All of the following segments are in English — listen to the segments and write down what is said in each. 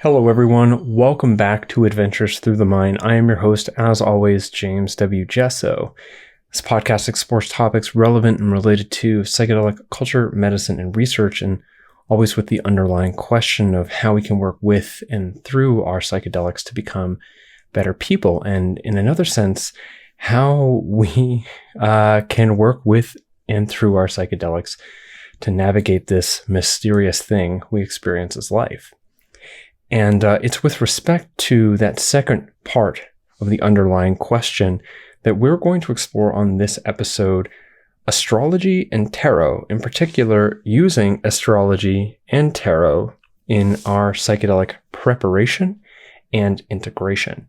Hello everyone, welcome back to Adventures Through the Mind. I am your host, as always, James W. Jesso. This podcast explores topics relevant and related to psychedelic culture, medicine, and research, and always with the underlying question of how we can work with and through our psychedelics to become better people, and in another sense, how we can work with and through our psychedelics to navigate this mysterious thing we experience as life. And it's with respect to that second part of the underlying question that we're going to explore on this episode, astrology and tarot, in particular using astrology and tarot in our psychedelic preparation and integration.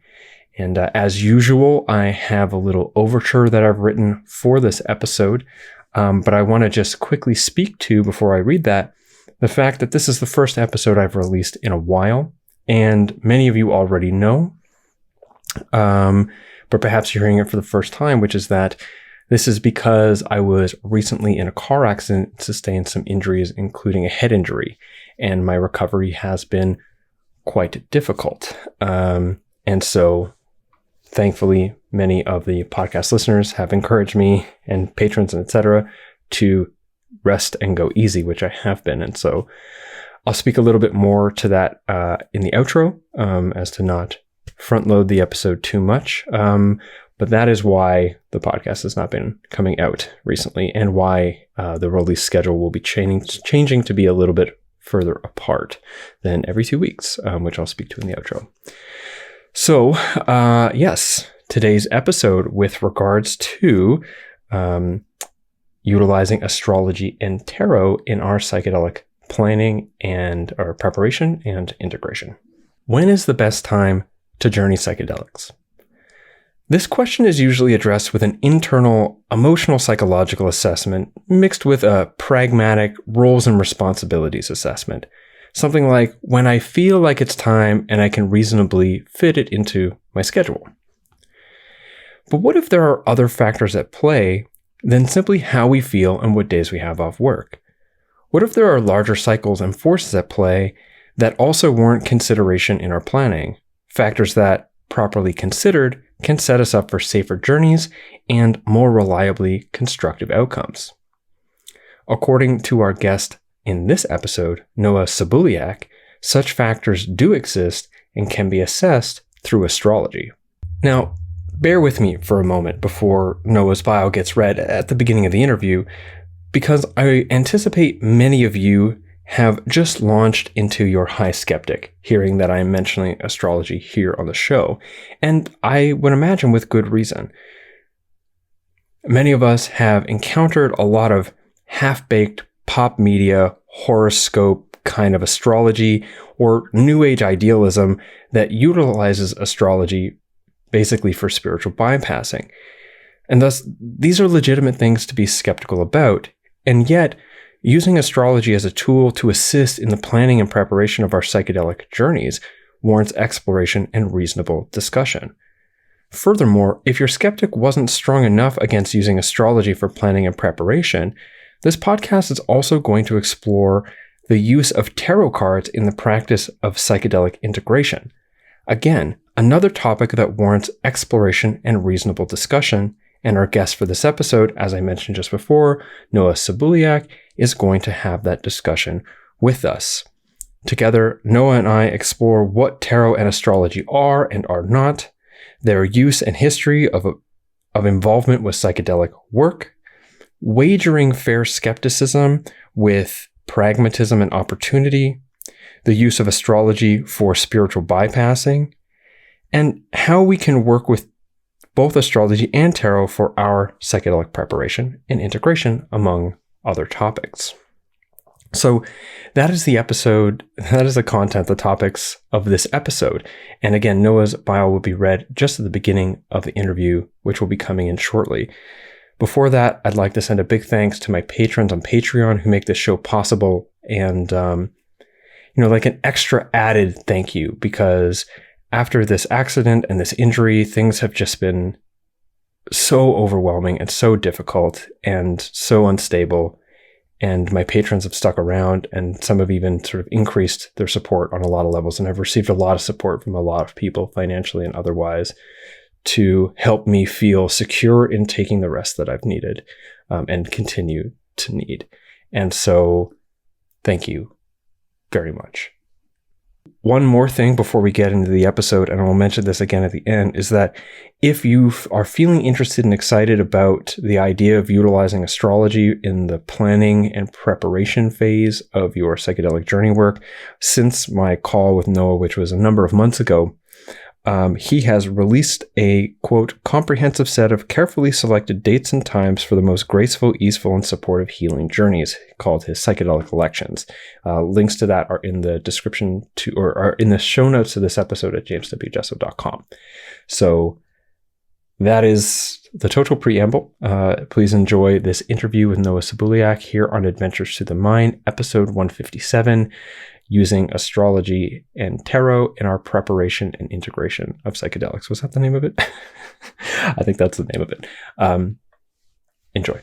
And as usual, I have a little overture that I've written for this episode, but I want to just quickly speak to, before I read that, the fact that this is the first episode I've released in a while, and many of you already know, but perhaps you're hearing it for the first time, which is that this is because I was recently in a car accident, sustained some injuries, including a head injury, and my recovery has been quite difficult. And so, thankfully, many of the podcast listeners have encouraged me, and patrons and etc., to rest and go easy, which I have been. And so I'll speak a little bit more to that in the outro, as to not front load the episode too much. But that is why the podcast has not been coming out recently, and why the release schedule will be changing to be a little bit further apart than every 2 weeks, which I'll speak to in the outro. So, yes, today's episode with regards to utilizing astrology and tarot in our psychedelic planning and our preparation and integration. When is the best time to journey psychedelics? This question is usually addressed with an internal emotional psychological assessment mixed with a pragmatic roles and responsibilities assessment. Something like when I feel like it's time and I can reasonably fit it into my schedule. But what if there are other factors at play than simply how we feel and what days we have off work? What if there are larger cycles and forces at play that also warrant consideration in our planning? Factors that, properly considered, can set us up for safer journeys and more reliably constructive outcomes. According to our guest in this episode, Noah Cebuliak, such factors do exist and can be assessed through astrology. Now, bear with me for a moment before Noah's bio gets read at the beginning of the interview, because I anticipate many of you have just launched into your high skeptic, hearing that I am mentioning astrology here on the show, and I would imagine with good reason. Many of us have encountered a lot of half-baked pop media, horoscope kind of astrology, or new age idealism that utilizes astrology basically for spiritual bypassing. And thus, these are legitimate things to be skeptical about, and yet, using astrology as a tool to assist in the planning and preparation of our psychedelic journeys warrants exploration and reasonable discussion. Furthermore, if your skeptic wasn't strong enough against using astrology for planning and preparation, this podcast is also going to explore the use of tarot cards in the practice of psychedelic integration. Again, another topic that warrants exploration and reasonable discussion, and our guest for this episode, as I mentioned just before, Noah Cebuliak, is going to have that discussion with us. Together, Noah and I explore what tarot and astrology are and are not, their use and history of involvement with psychedelic work, wagering fair skepticism with pragmatism and opportunity, the use of astrology for spiritual bypassing, and how we can work with both astrology and tarot for our psychedelic preparation and integration, among other topics. So that is the episode, that is the content, the topics of this episode. And again, Noah's bio will be read just at the beginning of the interview, which will be coming in shortly. Before that, I'd like to send a big thanks to my patrons on Patreon who make this show possible, and like an extra added thank you, because after this accident and this injury, things have just been so overwhelming and so difficult and so unstable. And my patrons have stuck around, and some have even sort of increased their support on a lot of levels. And I've received a lot of support from a lot of people, financially and otherwise, to help me feel secure in taking the rest that I've needed and continue to need. And so thank you very much. One more thing before we get into the episode, and I will mention this again at the end, is that if you are feeling interested and excited about the idea of utilizing astrology in the planning and preparation phase of your psychedelic journey work, since my call with Noah, which was a number of months ago, he has released a, quote, comprehensive set of carefully selected dates and times for the most graceful, easeful, and supportive healing journeys, called his Psychedelic Elections. Links to that are in the description or are in the show notes to this episode at jameswjesso.com. So that is the total preamble. Please enjoy this interview with Noah Cebuliak here on Adventures to the Mind, episode 157. Using astrology and tarot in our preparation and integration of psychedelics. Was that the name of it? I think that's the name of it. Enjoy.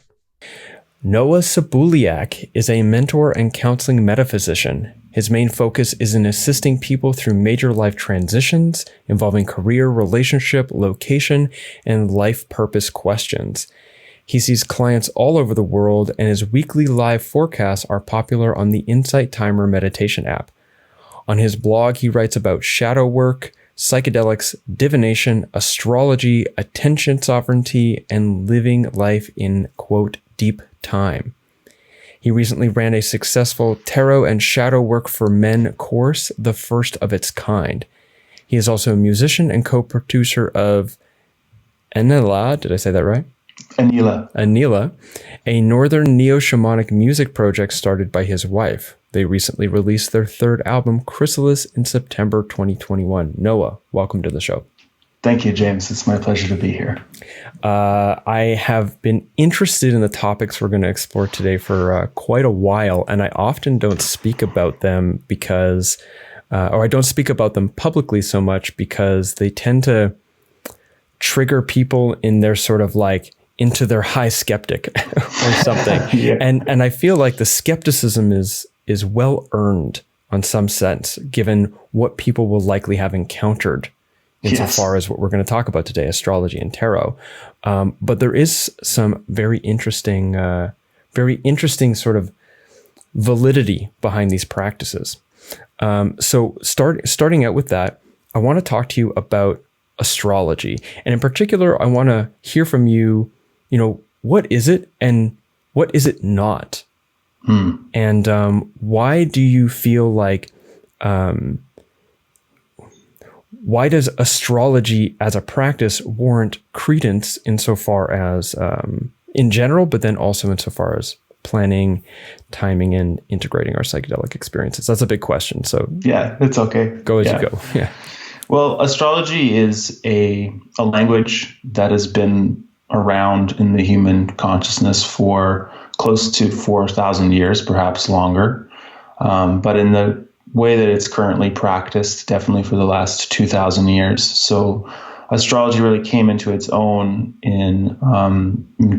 Noah Cebuliak is a mentor and counseling metaphysician. His main focus is in assisting people through major life transitions involving career, relationship, location, and life purpose questions. He sees clients all over the world, and his weekly live forecasts are popular on the Insight Timer meditation app. On his blog, he writes about shadow work, psychedelics, divination, astrology, attention sovereignty, and living life in, quote, deep time. He recently ran a successful Tarot and Shadow Work for Men course, the first of its kind. He is also a musician and co-producer of Enela, did I say that right? Anila, a northern neo-shamanic music project started by his wife. They recently released their third album, Chrysalis, in September 2021. Noah, welcome to the show. Thank you, James. It's my pleasure to be here. I have been interested in the topics we're going to explore today for quite a while, and I often don't speak about them because, or I don't speak about them publicly so much because they tend to trigger people in their sort of like into their high skeptic or something. Yeah. And I feel like the skepticism is well earned on some sense, given what people will likely have encountered insofar as what we're going to talk about today, astrology and tarot. But there is some very interesting sort of validity behind these practices. So starting out with that, I want to talk to you about astrology. And in particular, I want to hear from you, what is it and what is it not? And why do you feel like, why does astrology as a practice warrant credence insofar as in general, but then also insofar as planning, timing, and integrating our psychedelic experiences? That's a big question. So yeah, it's okay. Go as you go. Yeah. Well, astrology is a language that has been around in the human consciousness for close to 4,000 years, perhaps longer. But in the way that it's currently practiced, definitely for the last 2,000 years. So astrology really came into its own in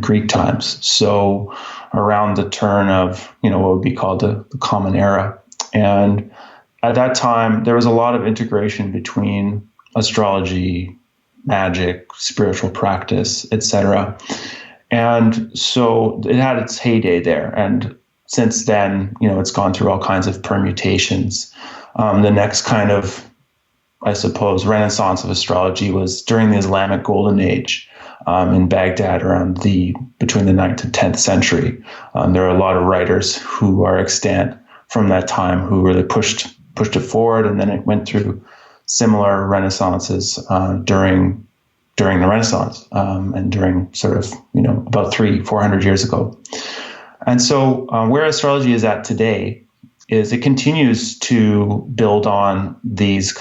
Greek times. So around the turn of, what would be called the Common Era. And at that time, there was a lot of integration between astrology, magic, spiritual practice, etc. And so it had its heyday there. And since then, it's gone through all kinds of permutations. The next kind of, I suppose, renaissance of astrology was during the Islamic Golden Age in Baghdad between the 9th and 10th century. There are a lot of writers who are extant from that time who really pushed it forward, and then it went through similar renaissances during the Renaissance and during sort of about 300-400 years ago. And so where astrology is at today is it continues to build on this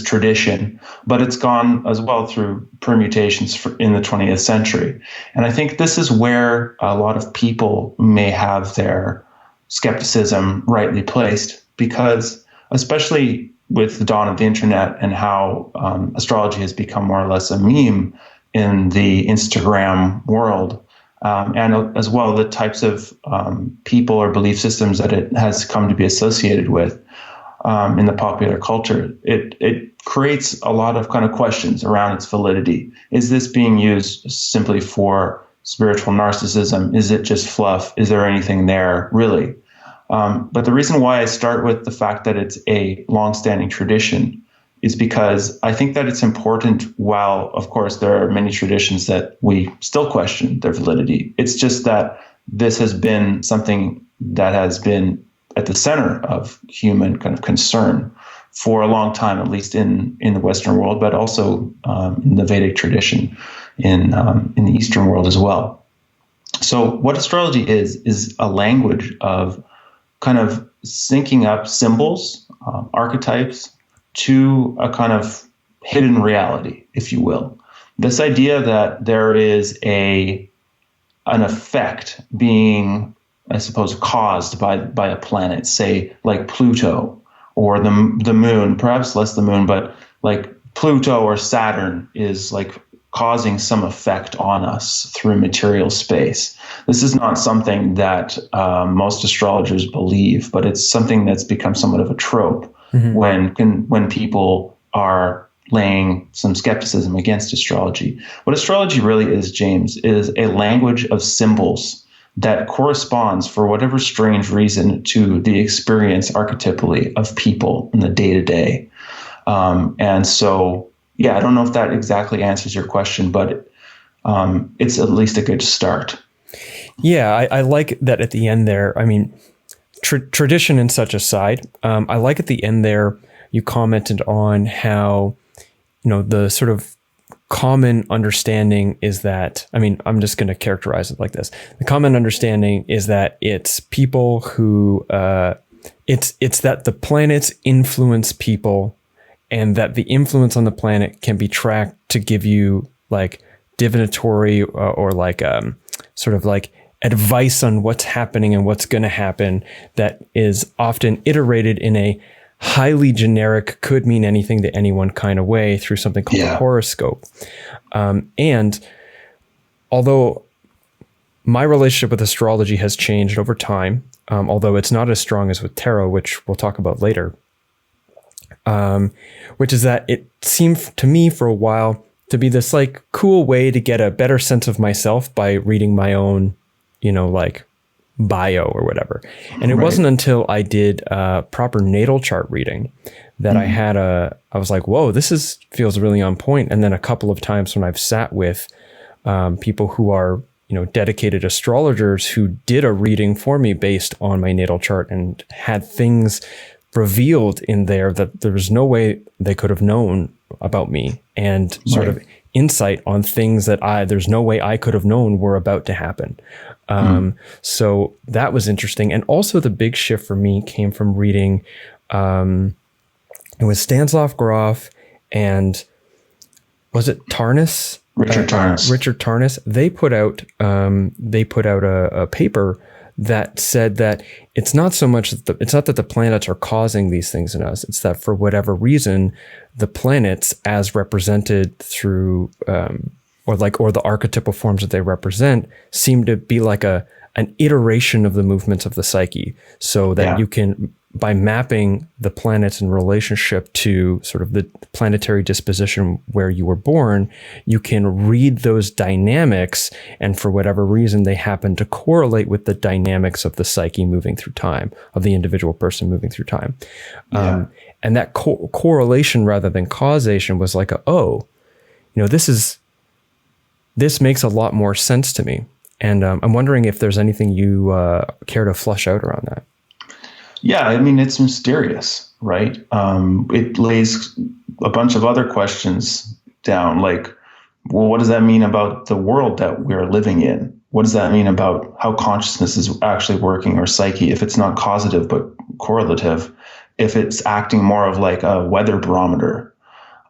tradition, but it's gone as well through permutations in the 20th century. And I think this is where a lot of people may have their skepticism rightly placed, because especially with the dawn of the internet and how astrology has become more or less a meme in the Instagram world, and as well the types of people or belief systems that it has come to be associated with in the popular culture. It creates a lot of kind of questions around its validity. Is this being used simply for spiritual narcissism? Is it just fluff? Is there anything there really? But the reason why I start with the fact that it's a longstanding tradition is because I think that it's important. While, of course, there are many traditions that we still question their validity, it's just that this has been something that has been at the center of human kind of concern for a long time, at least in the Western world, but also in the Vedic tradition in the Eastern world as well. So what astrology is a language of kind of syncing up symbols, archetypes, to a kind of hidden reality, if you will. This idea that there is an effect being, I suppose, caused by a planet, say like Pluto or the moon, perhaps less the moon, but like Pluto or Saturn is like causing some effect on us through material space. This is not something that most astrologers believe, but it's something that's become somewhat of a trope when people are laying some skepticism against astrology. What astrology really is, James, is a language of symbols that corresponds, for whatever strange reason, to the experience archetypally of people in the day-to-day. And so, yeah, I don't know if that exactly answers your question, but it's at least a good start. Yeah, I like that at the end there. I mean, tradition and such aside, I like at the end there, you commented on how, the sort of common understanding is that, I mean, I'm just going to characterize it like this. The common understanding is that it's people who, it's that the planets influence people, and that the influence on the planet can be tracked to give you like divinatory or like sort of like advice on what's happening and what's going to happen, that is often iterated in a highly generic, could mean anything to anyone kind of way through something called a horoscope. And although my relationship with astrology has changed over time, although it's not as strong as with tarot, which we'll talk about later, which is that it seemed to me for a while to be this like cool way to get a better sense of myself by reading my own, like bio or whatever. And it wasn't until I did a proper natal chart reading that I was like, whoa, this feels really on point. And then a couple of times when I've sat with people who are, dedicated astrologers who did a reading for me based on my natal chart and had things revealed in there that there was no way they could have known about me, and sort of insight on things that there's no way I could have known were about to happen. So that was interesting. And also the big shift for me came from reading, it was Stanislav Grof and was it Tarnas? Richard Tarnas. Richard Tarnas. They put out a paper that said that it's not so much it's not that the planets are causing these things in us. It's that for whatever reason, the planets, as represented through or the archetypal forms that they represent, seem to be like an iteration of the movements of the psyche, so that you can, by mapping the planets in relationship to sort of the planetary disposition where you were born, you can read those dynamics, and for whatever reason, they happen to correlate with the dynamics of the psyche moving through time, of the individual person moving through time. And that correlation rather than causation was like, this makes a lot more sense to me. And I'm wondering if there's anything you care to flesh out around that. Yeah, I mean, it's mysterious, right? It lays a bunch of other questions down, like, well, what does that mean about the world that we're living in? What does that mean about how consciousness is actually working, or psyche, if it's not causative but correlative, if it's acting more of like a weather barometer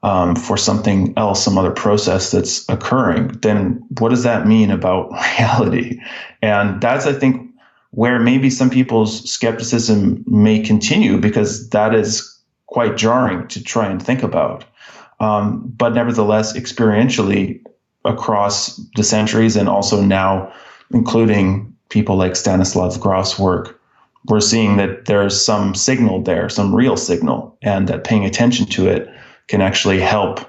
for something else, some other process that's occurring, then what does that mean about reality? And that's, I think, where maybe some people's skepticism may continue, because that is quite jarring to try and think about. But nevertheless, experientially, across the centuries and also now including people like Stanislav Grof's work, we're seeing that there's some signal there, some real signal, and that paying attention to it can actually help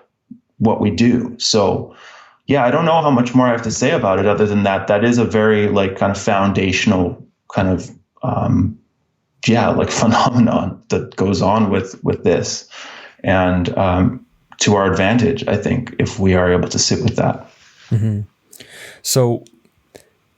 what we do. So, yeah, I don't know how much more I have to say about it other than that. That is a very kind of foundational kind of, phenomenon that goes on with this. And to our advantage, I think, if we are able to sit with that. Mm-hmm. So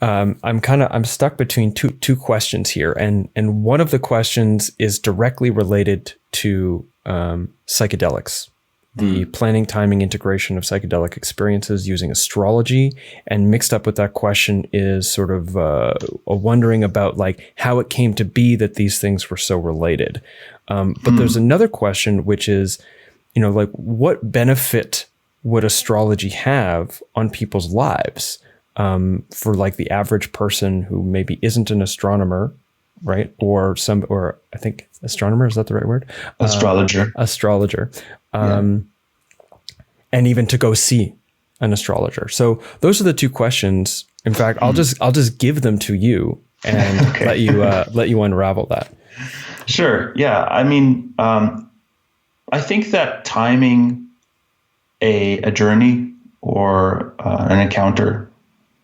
I'm stuck between two questions here, and one of the questions is directly related to psychedelics, the planning, timing, integration of psychedelic experiences using astrology, and mixed up with that question is sort of a wondering about how it came to be that these things were so related. But there's another question, which is, what benefit would astrology have on people's lives? For the average person who maybe isn't an astronomer, right? Or I think astronomer, is that the right word? Astrologer. And even to go see an astrologer. So those are the two questions. In fact, I'll just give them to you and let you unravel that. Sure. Yeah. I mean, I think that timing a journey or an encounter,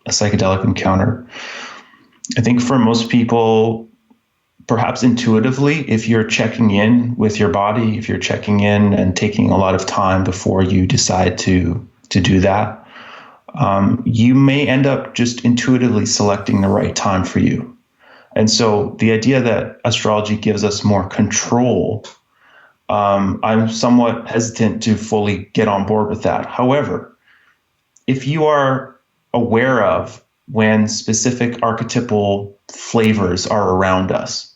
a psychedelic encounter, I think for most people, perhaps intuitively, if you're checking in with your body, if you're checking in and taking a lot of time before you decide to do that, you may end up just intuitively selecting the right time for you. And so the idea that astrology gives us more control, I'm somewhat hesitant to fully get on board with that. However, if you are aware of when specific archetypal flavors are around us,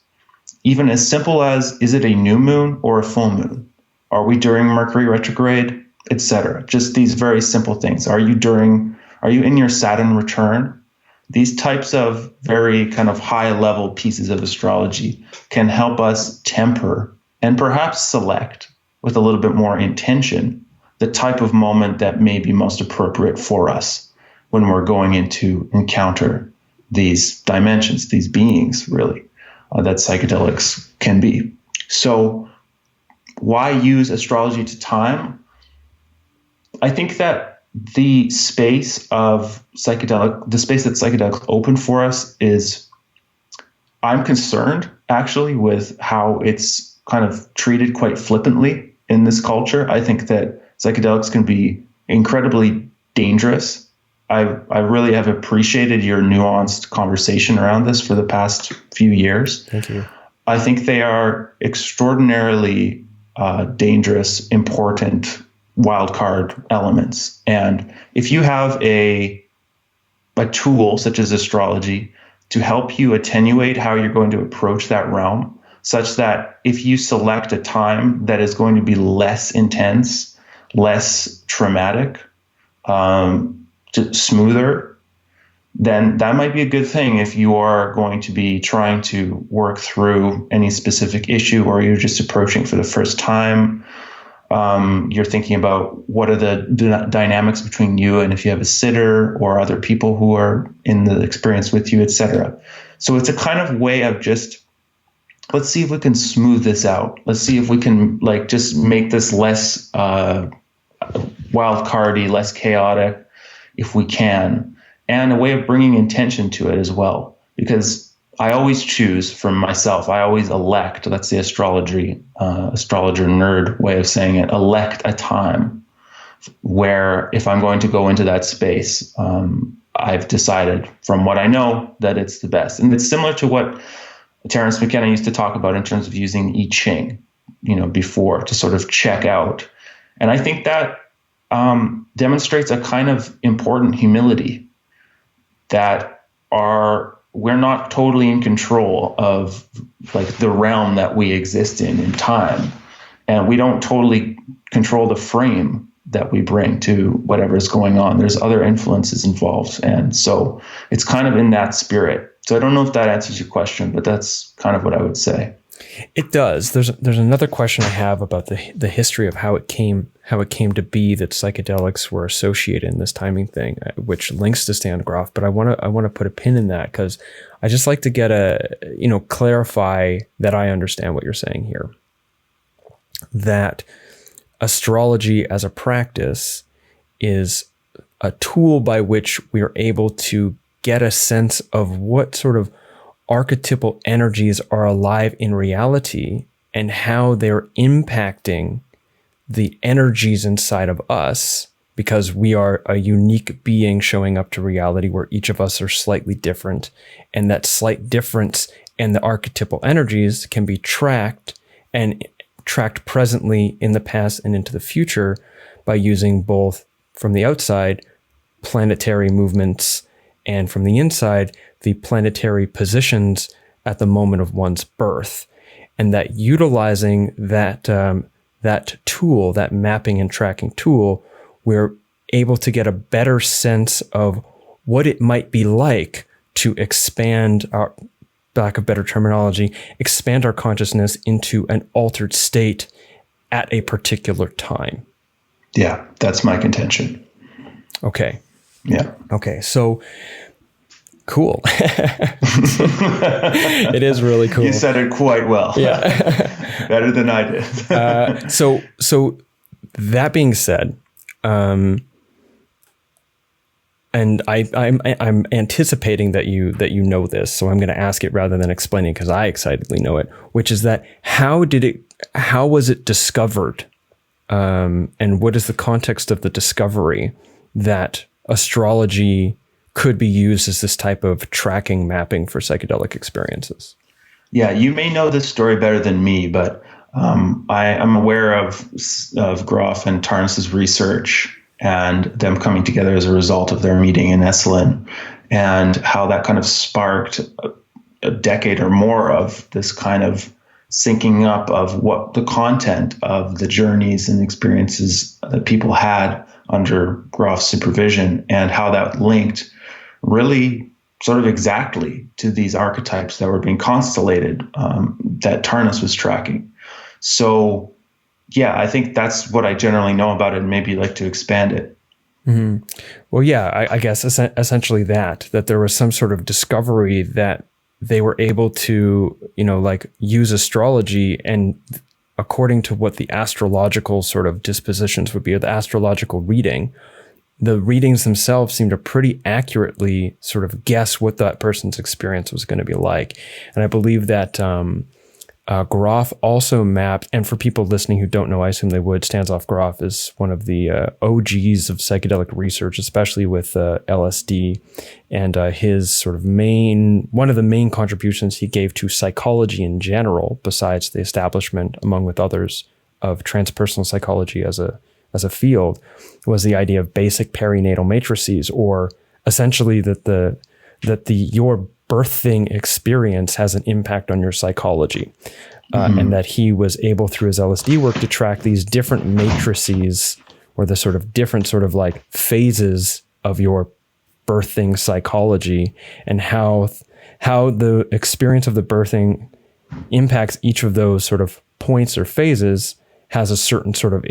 even as simple as, is it a new moon or a full moon? Are we during Mercury retrograde, etc.? Just these very simple things. Are you in your Saturn return? These types of very kind of high level pieces of astrology can help us temper and perhaps select with a little bit more intention the type of moment that may be most appropriate for us when we're going into encounter these dimensions, these beings, really, that psychedelics can be. So why use astrology to time? I think that the space that psychedelics open for us is, I'm concerned actually with how it's kind of treated quite flippantly in this culture. I think that psychedelics can be incredibly dangerous. I really have appreciated your nuanced conversation around this for the past few years. Thank you. I think they are extraordinarily dangerous, important wildcard elements. And if you have a tool such as astrology to help you attenuate how you're going to approach that realm, such that if you select a time that is going to be less intense, less traumatic, smoother, then that might be a good thing if you are going to be trying to work through any specific issue, or you're just approaching for the first time. You're thinking about what are the dynamics between you and if you have a sitter or other people who are in the experience with you, etc. So it's a kind of way of just, let's see if we can smooth this out. Let's see if we can just make this less wildcardy, less chaotic, if we can, and a way of bringing intention to it as well. Because I always choose for myself, I always elect, that's the astrologer nerd way of saying it, elect a time where if I'm going to go into that space, I've decided from what I know that it's the best. And it's similar to what Terence McKenna used to talk about in terms of using I Ching, before, to sort of check out. And I think that demonstrates a kind of important humility that we're not totally in control of the realm that we exist in time. And we don't totally control the frame that we bring to whatever is going on. There's other influences involved. And so it's kind of in that spirit. So I don't know if that answers your question, but that's kind of what I would say. It does. There's another question I have about the history of how it came to be that psychedelics were associated in this timing thing, which links to Stan Grof. But I want to put a pin in that because I just like to get clarify that I understand what you're saying here. That astrology as a practice is a tool by which we are able to get a sense of what sort of archetypal energies are alive in reality and how they're impacting the energies inside of us, because we are a unique being showing up to reality where each of us are slightly different. And that slight difference in the archetypal energies can be tracked presently, in the past, and into the future by using both, from the outside, planetary movements, and from the inside, the planetary positions at the moment of one's birth. And that utilizing that tool, that mapping and tracking tool, we're able to get a better sense of what it might be like to expand our, lack of better terminology, expand our consciousness into an altered state at a particular time. Yeah, that's my contention. Okay. Yeah. Okay. So cool. It is really cool. You said it quite well. Yeah. Better than I did. So that being said, and I'm anticipating that you know this, so I'm going to ask it rather than explaining because I excitedly know it, which is that how was it discovered? And what is the context of the discovery that astrology could be used as this type of tracking mapping for psychedelic experiences? Yeah, you may know this story better than me, but I'm aware of Grof and Tarnas' research and them coming together as a result of their meeting in Esalen, and how that kind of sparked a decade or more of this kind of syncing up of what the content of the journeys and experiences that people had under Grof's supervision, and how that linked really sort of exactly to these archetypes that were being constellated that Tarnas was tracking. So yeah, I think that's what I generally know about it, and maybe like to expand it. Mm-hmm. Well, yeah, I guess essentially that there was some sort of discovery that they were able to, use astrology, and according to what the astrological sort of dispositions would be, or the astrological reading, the readings themselves seem to pretty accurately sort of guess what that person's experience was going to be like. And I believe that Grof also mapped, and for people listening who don't know, I assume they would, Stanislav Grof is one of the OGs of psychedelic research, especially with LSD, and his sort of one of the main contributions he gave to psychology in general, besides the establishment, among with others, of transpersonal psychology as a field, was the idea of basic perinatal matrices, or essentially that your birthing experience has an impact on your psychology. And that he was able, through his LSD work, to track these different matrices, or the sort of different sort of like phases of your birthing psychology, and how the experience of the birthing impacts each of those sort of points or phases, has a certain sort of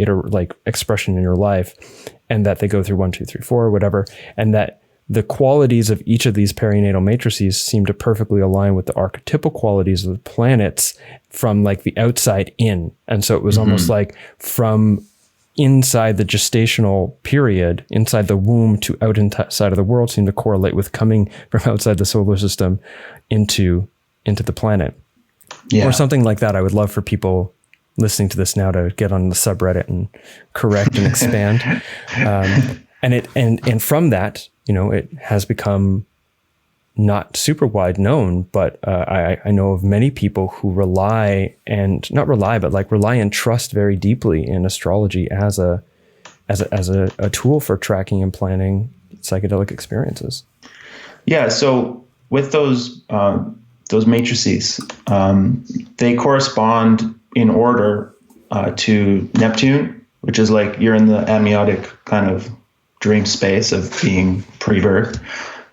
expression in your life, and that they go through 1, 2, 3, 4, whatever, and that the qualities of each of these perinatal matrices seem to perfectly align with the archetypal qualities of the planets from like the outside in. And so it was almost like from inside the gestational period, inside the womb, to out inside of the world seemed to correlate with coming from outside the solar system into the planet. Yeah. Or something like that. I would love for people listening to this now to get on the subreddit and correct and expand. And from that, it has become not super wide known, but I know of many people who rely and trust very deeply in astrology as a tool for tracking and planning psychedelic experiences. Yeah. So with those matrices, they correspond in order to Neptune, which is like you're in the amniotic kind of dream space of being pre-birth.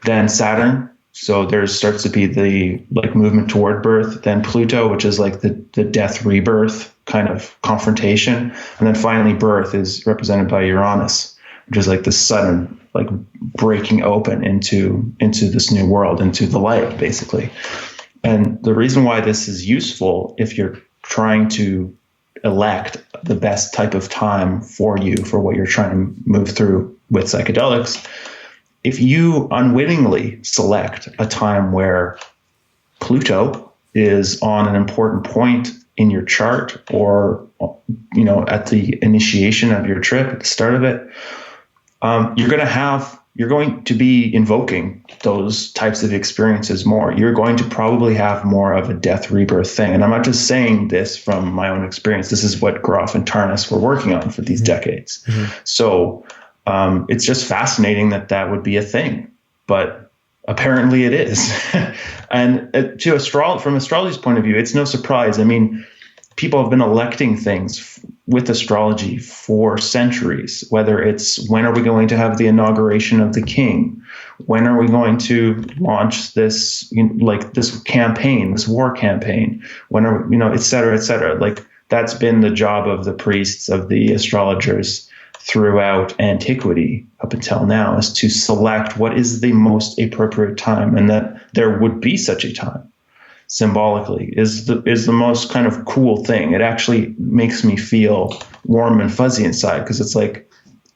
Then Saturn. So there starts to be the like movement toward birth, then Pluto, which is like the death rebirth kind of confrontation. And then finally birth is represented by Uranus, which is like the sudden like breaking open into this new world, into the light, basically. And the reason why this is useful, if you're trying to elect the best type of time for you, for what you're trying to move through with psychedelics, if you unwittingly select a time where Pluto is on an important point in your chart, or, you know, at the initiation of your trip, at the start of it, you're going to be invoking those types of experiences more. You're going to probably have more of a death rebirth thing. And I'm not just saying this from my own experience. This is what Grof and Tarnas were working on for these decades. Mm-hmm. So it's just fascinating that would be a thing, but apparently it is. And from astrology's point of view, it's no surprise. I mean, people have been electing things with astrology for centuries, whether it's when are we going to have the inauguration of the king? When are we going to launch this, this campaign, this war campaign? When are, et cetera, et cetera. Like, that's been the job of the priests, of the astrologers throughout antiquity up until now, is to select what is the most appropriate time, and that there would be such a time symbolically is the most kind of cool thing. It actually makes me feel warm and fuzzy inside, because it's like,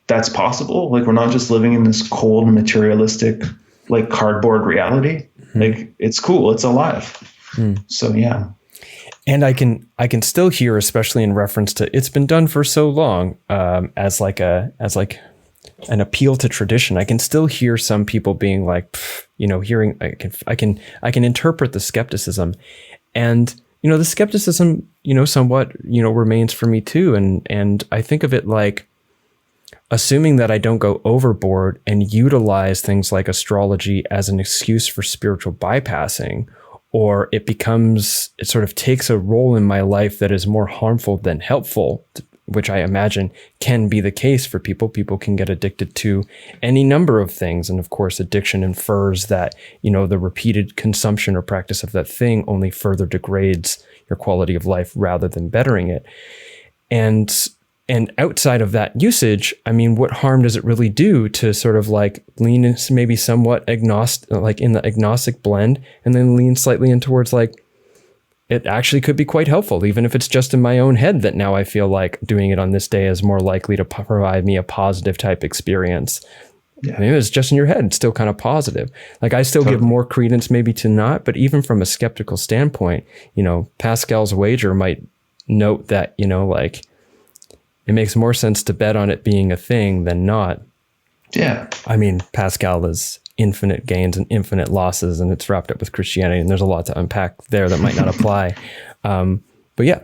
that's possible. Like, we're not just living in this cold, materialistic, like cardboard reality. Mm-hmm. Like, it's cool. It's alive. Mm. So, yeah. And I can still hear, especially in reference to it's been done for so long, as an appeal to tradition. I can still hear some people being like, hearing, I can interpret the skepticism, and the skepticism, somewhat, remains for me too. And I think of it like assuming that I don't go overboard and utilize things like astrology as an excuse for spiritual bypassing, or it sort of takes a role in my life that is more harmful than helpful, which I imagine can be the case for people. People can get addicted to any number of things. And of course, addiction infers that, the repeated consumption or practice of that thing only further degrades your quality of life rather than bettering it. And outside of that usage, I mean, what harm does it really do to sort of like lean in maybe somewhat agnostic, like in the agnostic blend, and then lean slightly in towards like, it actually could be quite helpful, even if it's just in my own head that now I feel like doing it on this day is more likely to provide me a positive type experience. Yeah. I mean, it's just in your head. It's still kind of positive. Like, I still give more credence maybe to not, but even from a skeptical standpoint, Pascal's wager might note that, like, it makes more sense to bet on it being a thing than not. Yeah. I mean, Pascal is infinite gains and infinite losses, and it's wrapped up with Christianity, and there's a lot to unpack there that might not apply. But yeah.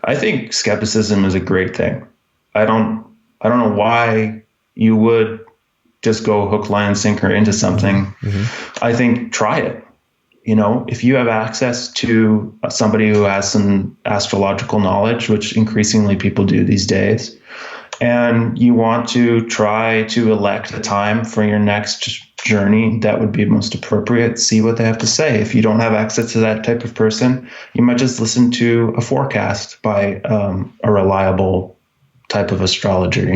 I think skepticism is a great thing. I don't know why you would just go hook, line, and sinker into something. Mm-hmm. I think try it. If you have access to somebody who has some astrological knowledge, which increasingly people do these days, and you want to try to elect a time for your next journey that would be most appropriate, see what they have to say. If you don't have access to that type of person, you might just listen to a forecast by a reliable type of astrologer,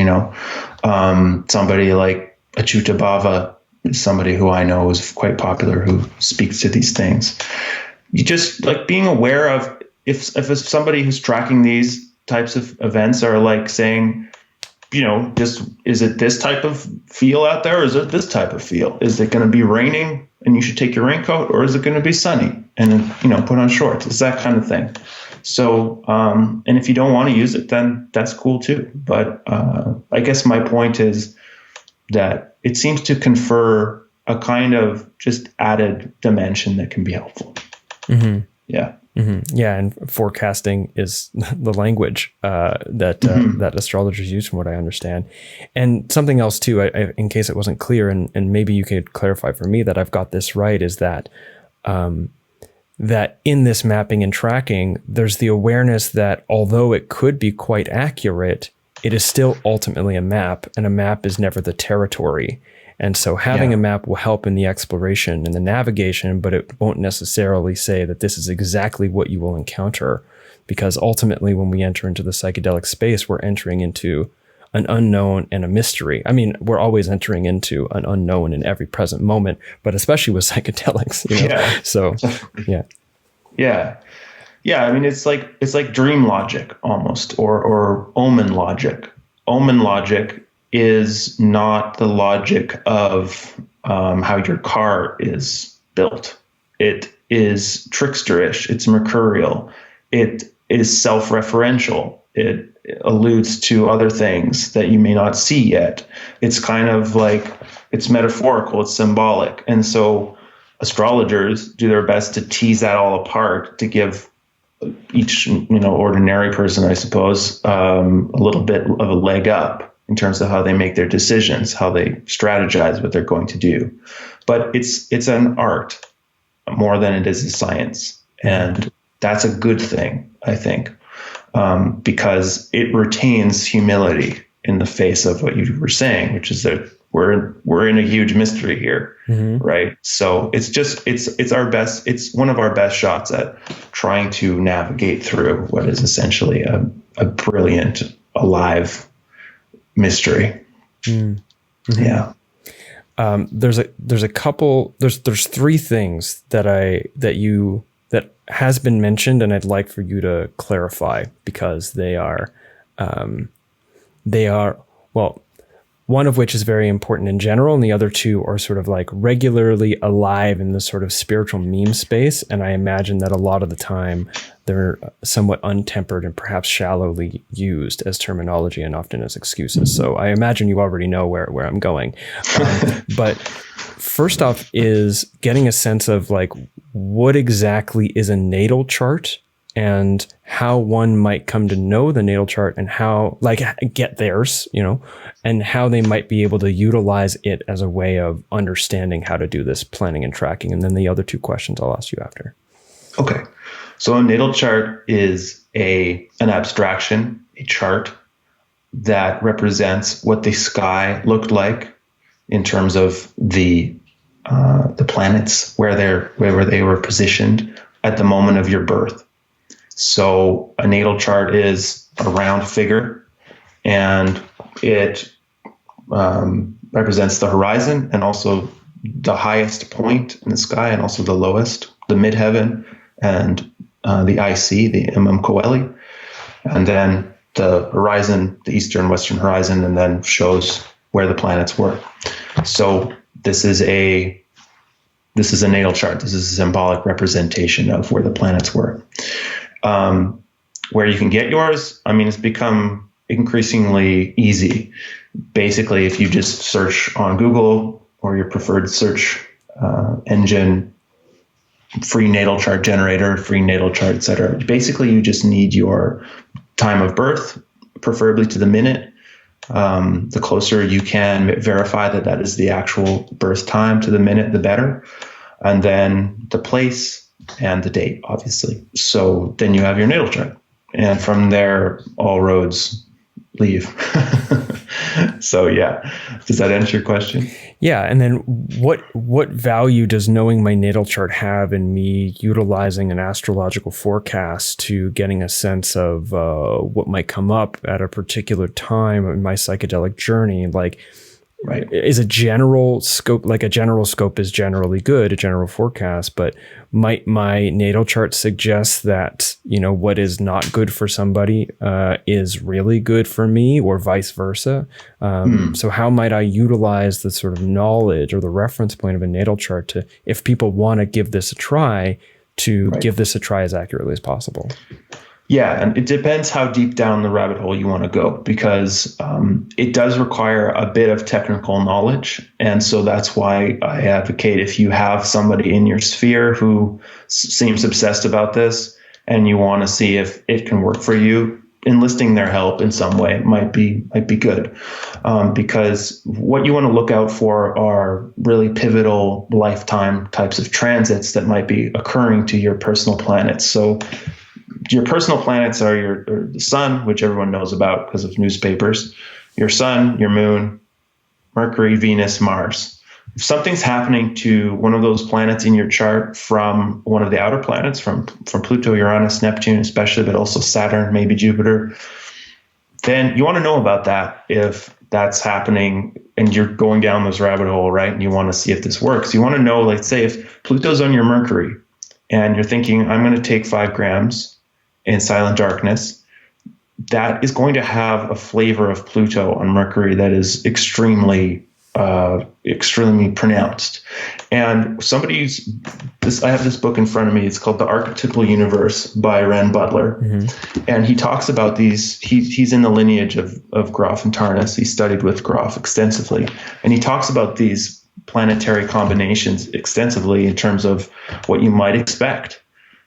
somebody like Achyuta Bhava, somebody who I know is quite popular, who speaks to these things. You just like being aware of if it's somebody who's tracking these types of events are like saying, is it this type of feel out there, or is it this type of feel? Is it going to be raining and you should take your raincoat, or is it going to be sunny and put on shorts? It's that kind of thing. So, and if you don't want to use it, then that's cool too. But I guess my point is that it seems to confer a kind of just added dimension that can be helpful. Mm-hmm. Yeah. Mm-hmm. Yeah. And forecasting is the language that astrologers use, from what I understand. And something else too, I, in case it wasn't clear, and maybe you could clarify for me that I've got this right, is that that in this mapping and tracking, there's the awareness that although it could be quite accurate, it is still ultimately a map, and a map is never the territory. And so having a map will help in the exploration and the navigation, but it won't necessarily say that this is exactly what you will encounter, because ultimately when we enter into the psychedelic space, we're entering into an unknown and a mystery. I mean, we're always entering into an unknown in every present moment, but especially with psychedelics, you know? Yeah. So, yeah. Yeah. Yeah. I mean, it's like dream logic almost, or omen logic. Omen logic is not the logic of how your car is built. It is tricksterish. It's mercurial. It is self-referential. It alludes to other things that you may not see yet. It's kind of like, it's metaphorical, it's symbolic. And so astrologers do their best to tease that all apart, to give each, ordinary person, I suppose, a little bit of a leg up in terms of how they make their decisions, how they strategize what they're going to do. But it's an art more than it is a science. And that's a good thing, I think. Because it retains humility in the face of what you were saying, which is that we're in a huge mystery here, right? So it's our best. It's one of our best shots at trying to navigate through what is essentially a brilliant, alive mystery. Yeah. There's three things that has been mentioned, and I'd like for you to clarify, because they are, well, one of which is very important in general, and the other two are sort of like regularly alive in the sort of spiritual meme space. And I imagine that a lot of the time they're somewhat untempered and perhaps shallowly used as terminology and often as excuses. So I imagine you already know where I'm going. But first off is getting a sense of like, what exactly is a natal chart, and how one might come to know the natal chart, and how, like, get theirs, and how they might be able to utilize it as a way of understanding how to do this planning and tracking. And then the other two questions I'll ask you after. Okay. So a natal chart is an abstraction, a chart that represents what the sky looked like in terms of the planets, where they were positioned at the moment of your birth. So a natal chart is a round figure, and it represents the horizon, and also the highest point in the sky, and also the lowest, the midheaven, and the IC, the Coeli, and then the horizon, the eastern western horizon, and then shows where the planets were. So this is a natal chart. This is a symbolic representation of where the planets were. Where you can get yours, I mean, it's become increasingly easy. Basically, if you just search on Google or your preferred search engine, free natal chart generator, free natal chart, etc. Basically, you just need your time of birth, preferably to the minute. The closer you can verify that is the actual birth time to the minute, the better. And then the place and the date, obviously. So then you have your natal chart. And from there, all roads leave. So yeah, does that answer your question? Yeah, and then what value does knowing my natal chart have in me utilizing an astrological forecast to getting a sense of what might come up at a particular time in my psychedelic journey? Like, right, is a general scope, like a general scope is generally good, a general forecast, but might my natal chart suggest that, what is not good for somebody is really good for me, or vice versa? So how might I utilize the sort of knowledge or the reference point of a natal chart to, if people want to give this a try, to give this a try as accurately as possible? Yeah, and it depends how deep down the rabbit hole you want to go, because it does require a bit of technical knowledge. And so that's why I advocate, if you have somebody in your sphere who seems obsessed about this and you want to see if it can work for you, enlisting their help in some way might be good. Because what you want to look out for are really pivotal lifetime types of transits that might be occurring to your personal planets. So your personal planets are the sun, which everyone knows about because of newspapers, your sun, your moon, Mercury, Venus, Mars. If something's happening to one of those planets in your chart from one of the outer planets, from Pluto, Uranus, Neptune especially, but also Saturn, maybe Jupiter, then you want to know about that if that's happening and you're going down this rabbit hole, right? And you want to see if this works. You want to know, like, say, if Pluto's on your Mercury and you're thinking, I'm going to take 5 grams in silent darkness, that is going to have a flavor of Pluto on Mercury that is extremely pronounced. And I have this book in front of me. It's called The Archetypal Universe by Ren Butler. Mm-hmm. And he talks about these, he's in the lineage of Grof and Tarnas. He studied with Grof extensively. And he talks about these planetary combinations extensively in terms of what you might expect.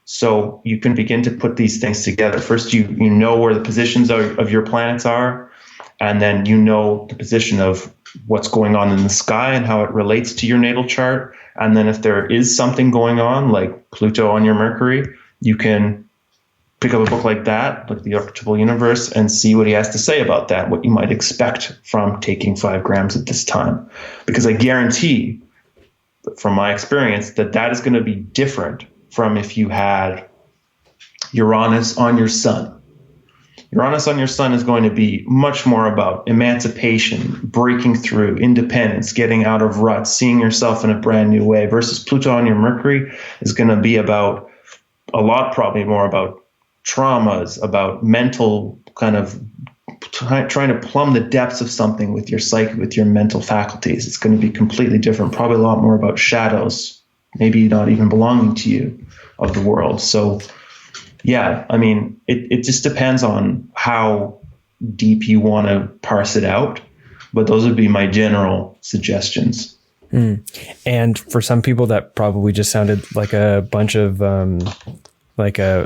So you can begin to put these things together. First, you know where the positions of your planets are, and then you know the position of what's going on in the sky and how it relates to your natal chart. And then if there is something going on, like Pluto on your Mercury, you can pick up a book like that, like The Archetypal Universe, and see what he has to say about that, what you might expect from taking 5 grams at this time. Because I guarantee, from my experience, that is going to be different from if you had Uranus on your sun. Uranus on your sun is going to be much more about emancipation, breaking through, independence, getting out of ruts, seeing yourself in a brand new way, versus Pluto on your Mercury is going to be about probably more about traumas, about mental kind of trying to plumb the depths of something with your psyche, with your mental faculties. It's going to be completely different, probably a lot more about shadows, maybe not even belonging to you, of the world. So yeah, I mean, it just depends on how deep you want to parse it out, but those would be my general suggestions. And for some people, that probably just sounded like a bunch of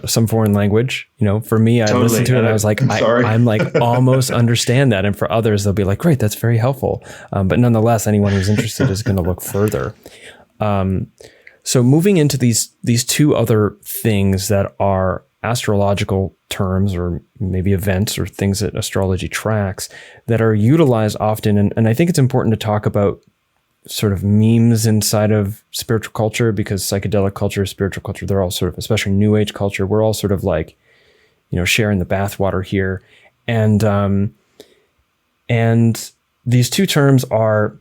some foreign language. You know, for me, I listened to it and I was like, I'm like almost understand that. And for others, they'll be like, great, that's very helpful. But nonetheless, anyone who's interested is going to look further. So moving into these 2 other things that are astrological terms or maybe events or things that astrology tracks that are utilized often. And I think it's important to talk about sort of memes inside of spiritual culture, because psychedelic culture, spiritual culture, they're all sort of, especially New Age culture, we're all sort of like, you know, sharing the bathwater here. And these 2 terms are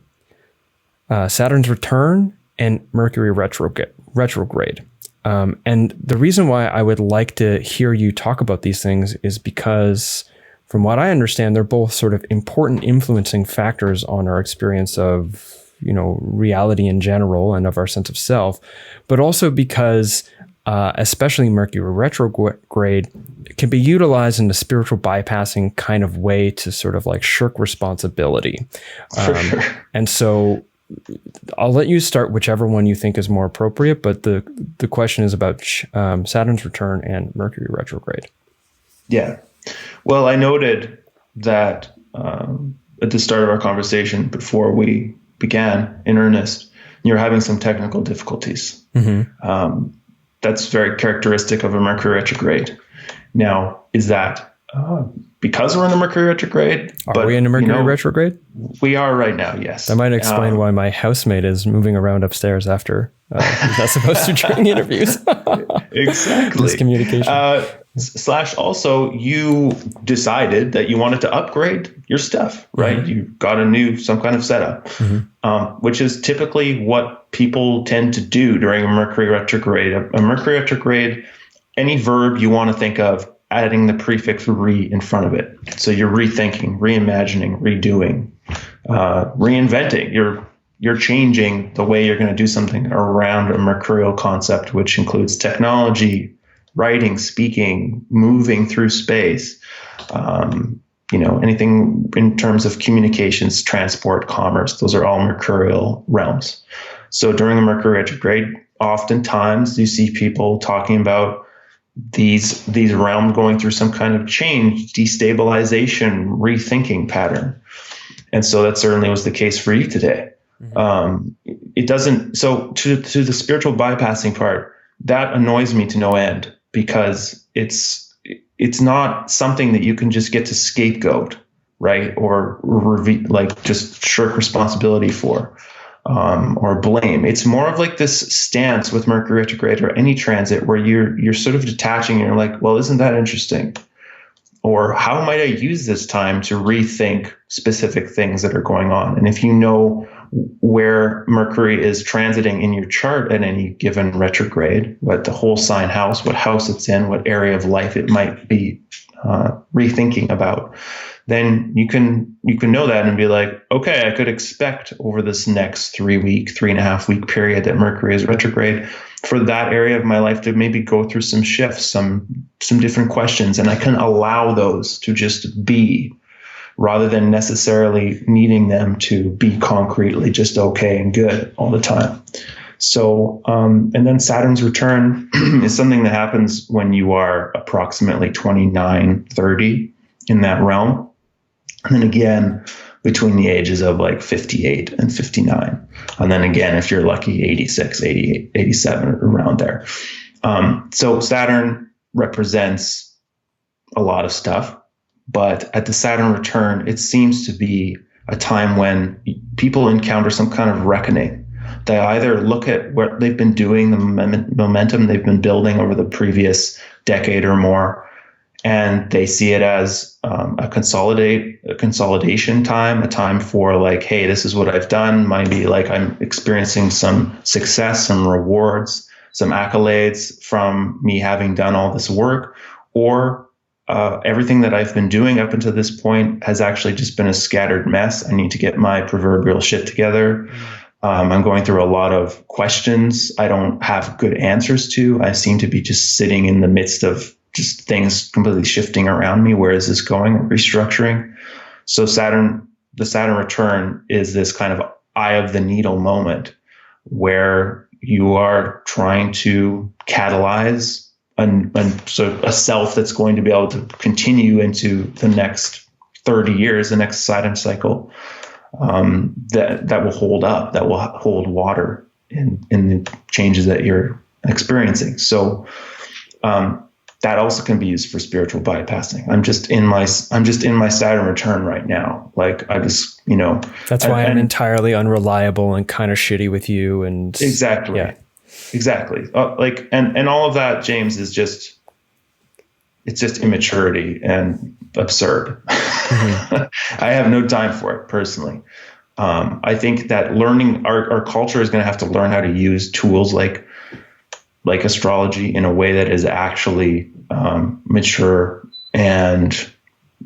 Saturn's return and Mercury retrograde. And the reason why I would like to hear you talk about these things is because, from what I understand, they're both sort of important influencing factors on our experience of, you know, reality in general and of our sense of self, but also because, especially Mercury retrograde, can be utilized in a spiritual bypassing kind of way to sort of like shirk responsibility. For sure. And so I'll let you start whichever one you think is more appropriate, but the question is about Saturn's return and Mercury retrograde. Yeah. Well, I noted that at the start of our conversation, before we began in earnest, you're having some technical difficulties. Mm-hmm. That's very characteristic of a Mercury retrograde. Now, is that because we're in the Mercury retrograde? Are we in a Mercury retrograde? We are right now, yes. That might explain why my housemate is moving around upstairs after he's not supposed to during interviews. Exactly. Miscommunication. / also, you decided that you wanted to upgrade your stuff, right? Mm-hmm. You got some kind of setup, mm-hmm. Which is typically what people tend to do during a Mercury retrograde. A Mercury retrograde, any verb you want to think of, adding the prefix re in front of it. So you're rethinking, reimagining, redoing, reinventing. You're changing the way you're going to do something around a mercurial concept, which includes technology, writing, speaking, moving through space, anything in terms of communications, transport, commerce. Those are all mercurial realms. So during a Mercury retrograde, oftentimes you see people talking about these realms going through some kind of change, destabilization, rethinking pattern. And so that certainly was the case for you today. Mm-hmm. It doesn't, so to the spiritual bypassing part, that annoys me to no end, because it's not something that you can just get to scapegoat right? Or like just shirk responsibility for, or blame. It's more of like this stance with Mercury retrograde or any transit where you're sort of detaching and you're like, well, isn't that interesting? Or how might I use this time to rethink specific things that are going on? And if you know where Mercury is transiting in your chart at any given retrograde, what the whole sign house, what house it's in, what area of life it might be rethinking about, then you can know that and be like, okay, I could expect over this next 3.5 week period that Mercury is retrograde for that area of my life to maybe go through some shifts, some different questions, and I can allow those to just be, rather than necessarily needing them to be concretely just okay and good all the time. So, and then Saturn's return is something that happens when you are approximately 29, 30 in that realm. And then again, between the ages of like 58 and 59. And then again, if you're lucky, 86, 88, 87, around there. So Saturn represents a lot of stuff, but at the Saturn return, it seems to be a time when people encounter some kind of reckoning. They either look at what they've been doing, the momentum they've been building over the previous decade or more, and they see it as a consolidation time, a time for like, hey, this is what I've done. Might be like I'm experiencing some success, some rewards, some accolades from me having done all this work, or everything that I've been doing up until this point has actually just been a scattered mess. I need to get my proverbial shit together. I'm going through a lot of questions I don't have good answers to. I seem to be just sitting in the midst of just things completely shifting around me. Where is this going? Restructuring. So the Saturn return is this kind of eye of the needle moment where you are trying to catalyze a self that's going to be able to continue into the next 30 years, the next Saturn cycle, that will hold up, that will hold water in the changes that you're experiencing. So, that also can be used for spiritual bypassing. I'm just in my Saturn return right now. Like I just, That's why I'm entirely unreliable and kind of shitty with you. And exactly, yeah. Exactly. And all of that, James, is just, it's just immaturity and absurd. Mm-hmm. I have no time for it personally. I think that learning our culture is going to have to learn how to use tools like astrology in a way that is actually mature and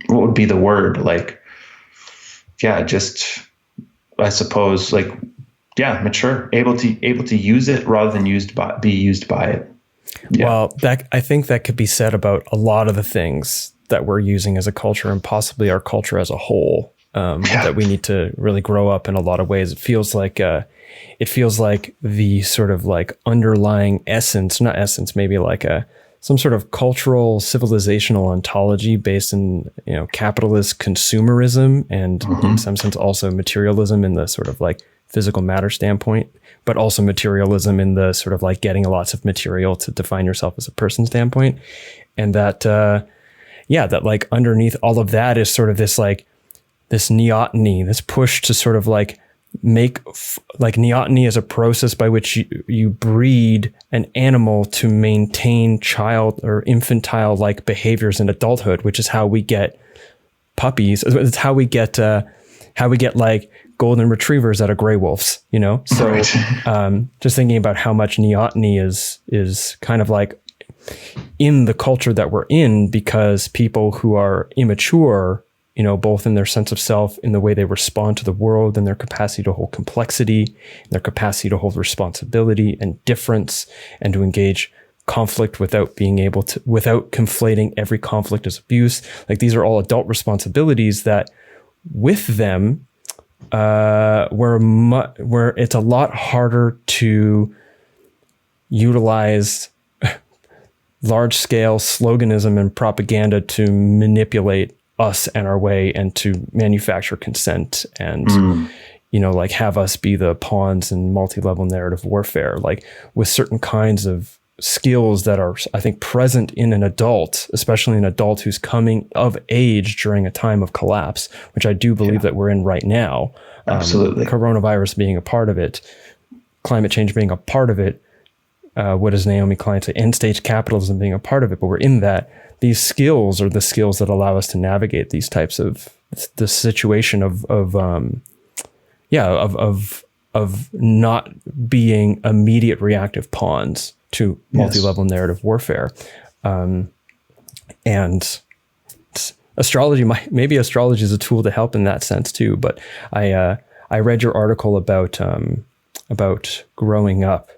what would be the word? Like, yeah, just, I suppose, like, yeah, mature, able to use it rather than be used by it. Yeah. Well, I think that could be said about a lot of the things that we're using as a culture and possibly our culture as a whole, that we need to really grow up in a lot of ways. It feels like the sort of like underlying essence, not essence, maybe like some sort of cultural civilizational ontology based in, capitalist consumerism and in some sense also materialism in the sort of like physical matter standpoint, but also materialism in the sort of like getting lots of material to define yourself as a person standpoint. And that, that like underneath all of that is sort of this like this neoteny, this push to sort of like make like neoteny is a process by which you breed an animal to maintain child or infantile like behaviors in adulthood, which is how we get puppies. It's how we get like golden retrievers out of gray wolves, So right. Just thinking about how much neoteny is kind of like in the culture that we're in, because people who are immature, both in their sense of self, in the way they respond to the world, and their capacity to hold complexity, and their capacity to hold responsibility and difference, and to engage conflict without conflating every conflict as abuse. Like these are all adult responsibilities that with them, where it's a lot harder to utilize large scale sloganism and propaganda to manipulate us and our way and to manufacture consent and, like have us be the pawns in multi-level narrative warfare. Like with certain kinds of skills that are, I think, present in an adult, especially an adult who's coming of age during a time of collapse, which I do believe that we're in right now. Absolutely. Coronavirus being a part of it, climate change being a part of it. What does Naomi Klein say? End stage capitalism being a part of it, but we're in that. These skills are the skills that allow us to navigate these types of the situation of not being immediate reactive pawns to multi-level narrative warfare. And astrology, maybe astrology is a tool to help in that sense too. But I read your article about growing up,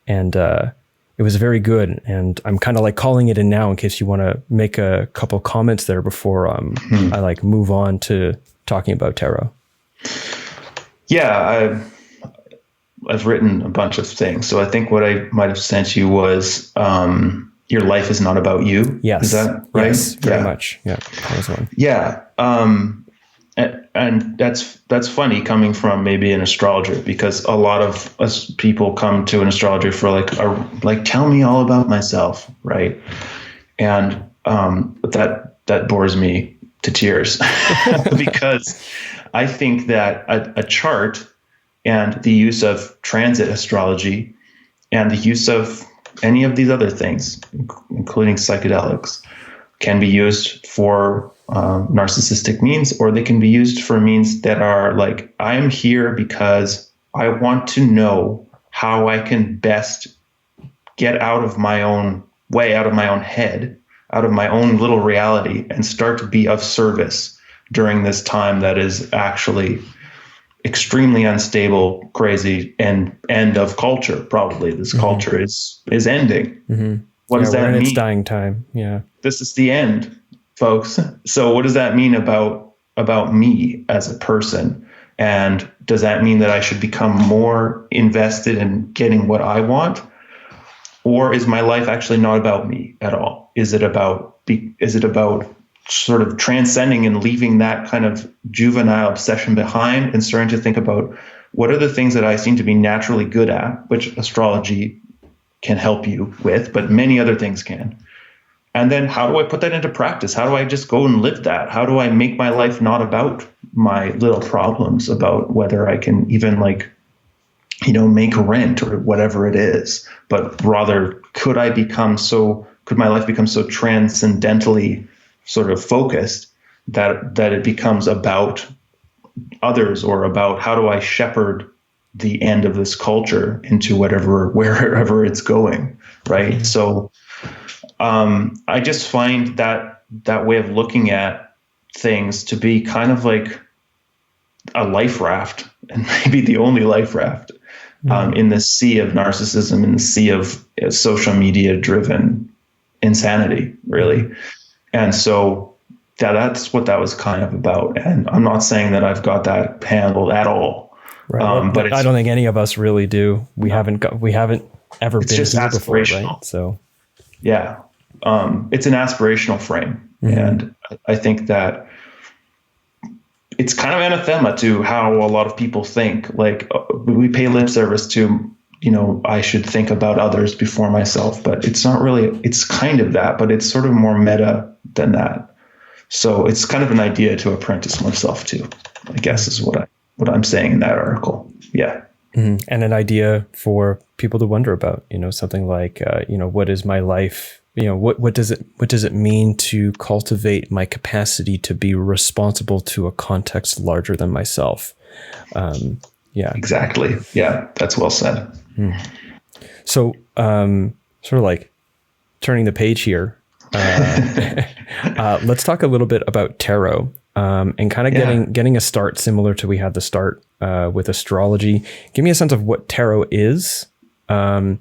and it was very good. And I'm kind of like calling it in now in case you want to make a couple comments there before I like move on to talking about tarot. Yeah, I've written a bunch of things. So I think what I might have sent you was your life is not about you. Yes. Is that right? Yes, very much. Yeah, that was one. Yeah. And that's funny coming from maybe an astrologer, because a lot of us people come to an astrologer for like tell me all about myself, right? And that bores me to tears because I think that a chart and the use of transit astrology and the use of any of these other things, including psychedelics, can be used for narcissistic means, or they can be used for means that are like, I'm here because I want to know how I can best get out of my own way, out of my own head, out of my own little reality, and start to be of service during this time that is actually extremely unstable, crazy, and end of culture. Probably this culture is ending. What does that mean? It's dying time. Yeah. This is the end, folks. So what does that mean about me as a person? And does that mean that I should become more invested in getting what I want? Or is my life actually not about me at all? Is it about sort of transcending and leaving that kind of juvenile obsession behind and starting to think about what are the things that I seem to be naturally good at, which astrology can help you with, but many other things can. And then how do I put that into practice? How do I just go and live that? How do I make my life not about my little problems, about whether I can even make rent or whatever it is, but rather could my life become so transcendentally sort of focused that it becomes about others, or about how do I shepherd the end of this culture into wherever it's going, right? Mm-hmm. So I just find that way of looking at things to be kind of like a life raft, and maybe the only life raft in the sea of narcissism, in the sea of social media driven insanity, really. And so that's what that was kind of about. And I'm not saying that I've got that handled at all. Right. But I don't think any of us really do. We haven't ever been just here before, right? So yeah, it's an aspirational frame. And I think that it's kind of anathema to how a lot of people think. Like, we pay lip service to, I should think about others before myself, but it's not really, it's kind of that, but it's sort of more meta than that. So it's kind of an idea to apprentice myself to, I guess, is what I'm saying in that article. Yeah. And an idea for people to wonder about, something like, what is my life? What does it mean to cultivate my capacity to be responsible to a context larger than myself? Yeah, exactly. Yeah, that's well said. So, sort of like turning the page here, let's talk a little bit about tarot, and kind of getting a start similar to we had the start with astrology. Give me a sense of what tarot is. And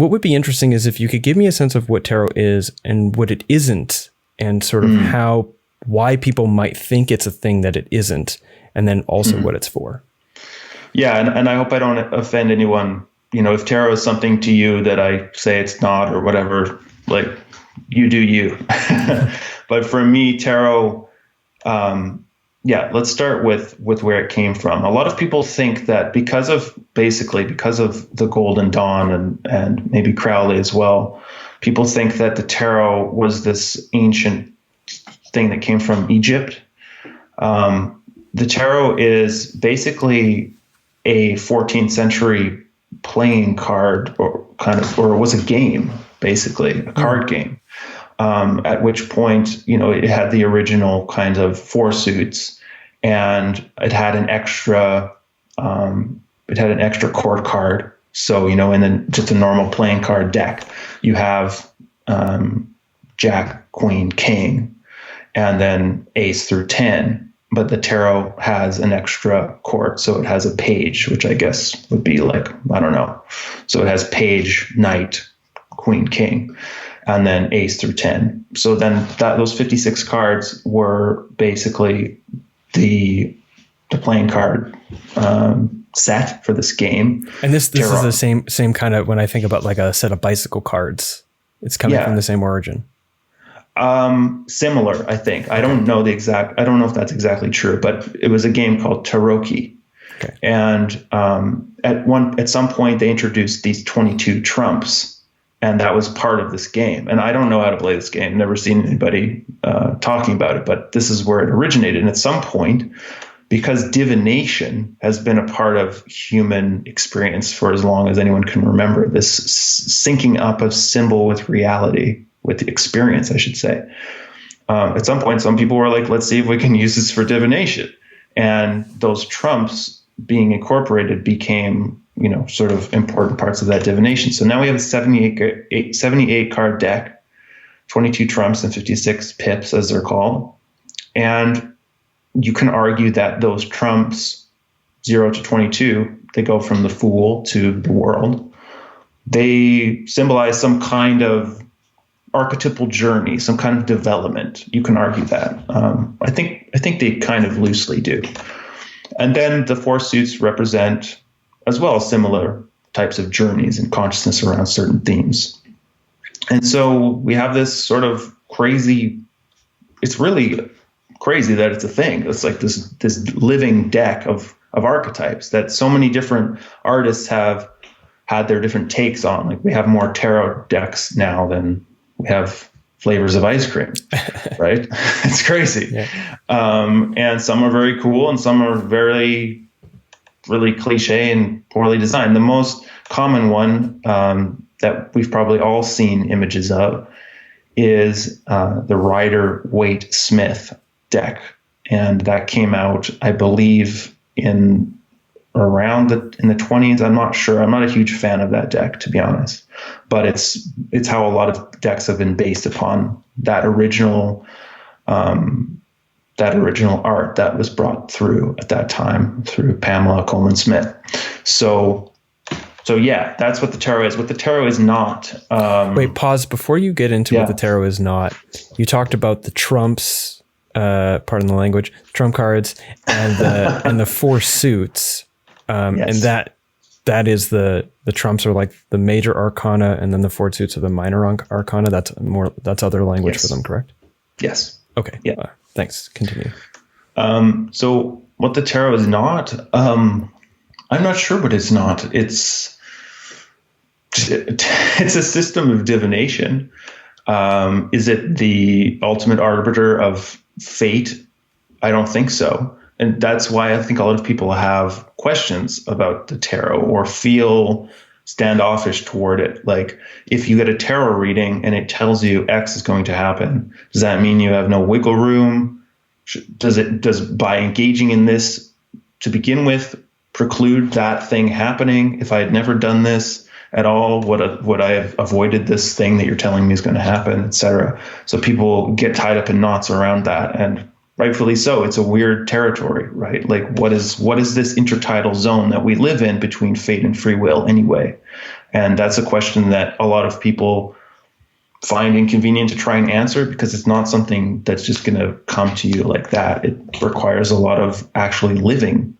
what would be interesting is if you could give me a sense of what tarot is and what it isn't, and sort of why people might think it's a thing that it isn't, and then also what it's for. Yeah. And I hope I don't offend anyone. If tarot is something to you that I say it's not or whatever, like, you do you. But for me, tarot, let's start with where it came from. A lot of people think that because of the Golden Dawn and maybe Crowley as well, people think that the tarot was this ancient thing that came from Egypt. The tarot is basically a 14th century playing card, or it was a game, basically a card game. At which point, it had the original kind of 4 suits, and it had an extra court card. So, in just a normal playing card deck, you have Jack, Queen, King, and then Ace through 10. But the tarot has an extra court, so it has a page, which I guess would be like, I don't know. So it has page, knight, queen, king, and then ace through 10. So then those 56 cards were basically the playing card set for this game. And this is the same kind of, when I think about like a set of bicycle cards, it's coming from the same origin. Similar, I think. I don't know if that's exactly true, but it was a game called Taroki. Okay. And at some point they introduced these 22 trumps, and that was part of this game. And I don't know how to play this game. Never seen anybody talking about it, but this is where it originated. And at some point, because divination has been a part of human experience for as long as anyone can remember, this syncing up of symbol with reality, with experience, I should say. At some point, some people were like, let's see if we can use this for divination. And those trumps being incorporated became, sort of important parts of that divination. So now we have a 78 card deck, 22 trumps and 56 pips, as they're called. And you can argue that those trumps, 0 to 22, they go from the Fool to the World. They symbolize some kind of archetypal journey, some kind of development. You can argue that. I think they kind of loosely do. And then the 4 suits represent as well similar types of journeys and consciousness around certain themes. And so we have this sort of crazy, it's really crazy that it's a thing. It's like this living deck of archetypes that so many different artists have had their different takes on. Like we have more tarot decks now than we have flavors of ice cream, right? It's crazy. Yeah. And some are very cool and some are very, really cliche and poorly designed. The most common one that we've probably all seen images of is the Rider-Waite-Smith deck. And that came out, I believe, in the 20s. I'm not sure. I'm not a huge fan of that deck, to be honest. But it's how a lot of decks have been based upon that original art that was brought through at that time through Pamela Coleman Smith. So yeah, that's what the tarot is. What the tarot is not. Wait, pause before you get into what the tarot is not. You talked about the trumps. Pardon the language, trump cards and the 4 suits. Yes. And that is the trumps are like the major arcana, and then the 4 suits are the minor arcana. That's other language for them, correct? Yes. Okay. Yeah. Thanks. Continue. So what the tarot is not, I'm not sure what it's not. It's a system of divination. Is it the ultimate arbiter of fate? I don't think so. And that's why I think a lot of people have questions about the tarot or feel standoffish toward it. Like if you get a tarot reading and it tells you X is going to happen, does that mean you have no wiggle room? Does by engaging in this to begin with preclude that thing happening? If I had never done this at all, would I have avoided this thing that you're telling me is going to happen, etc.? So people get tied up in knots around that, and rightfully so. It's a weird territory, right? Like what is this intertidal zone that we live in between fate and free will anyway? And that's a question that a lot of people find inconvenient to try and answer, because it's not something that's just going to come to you like that. It requires a lot of actually living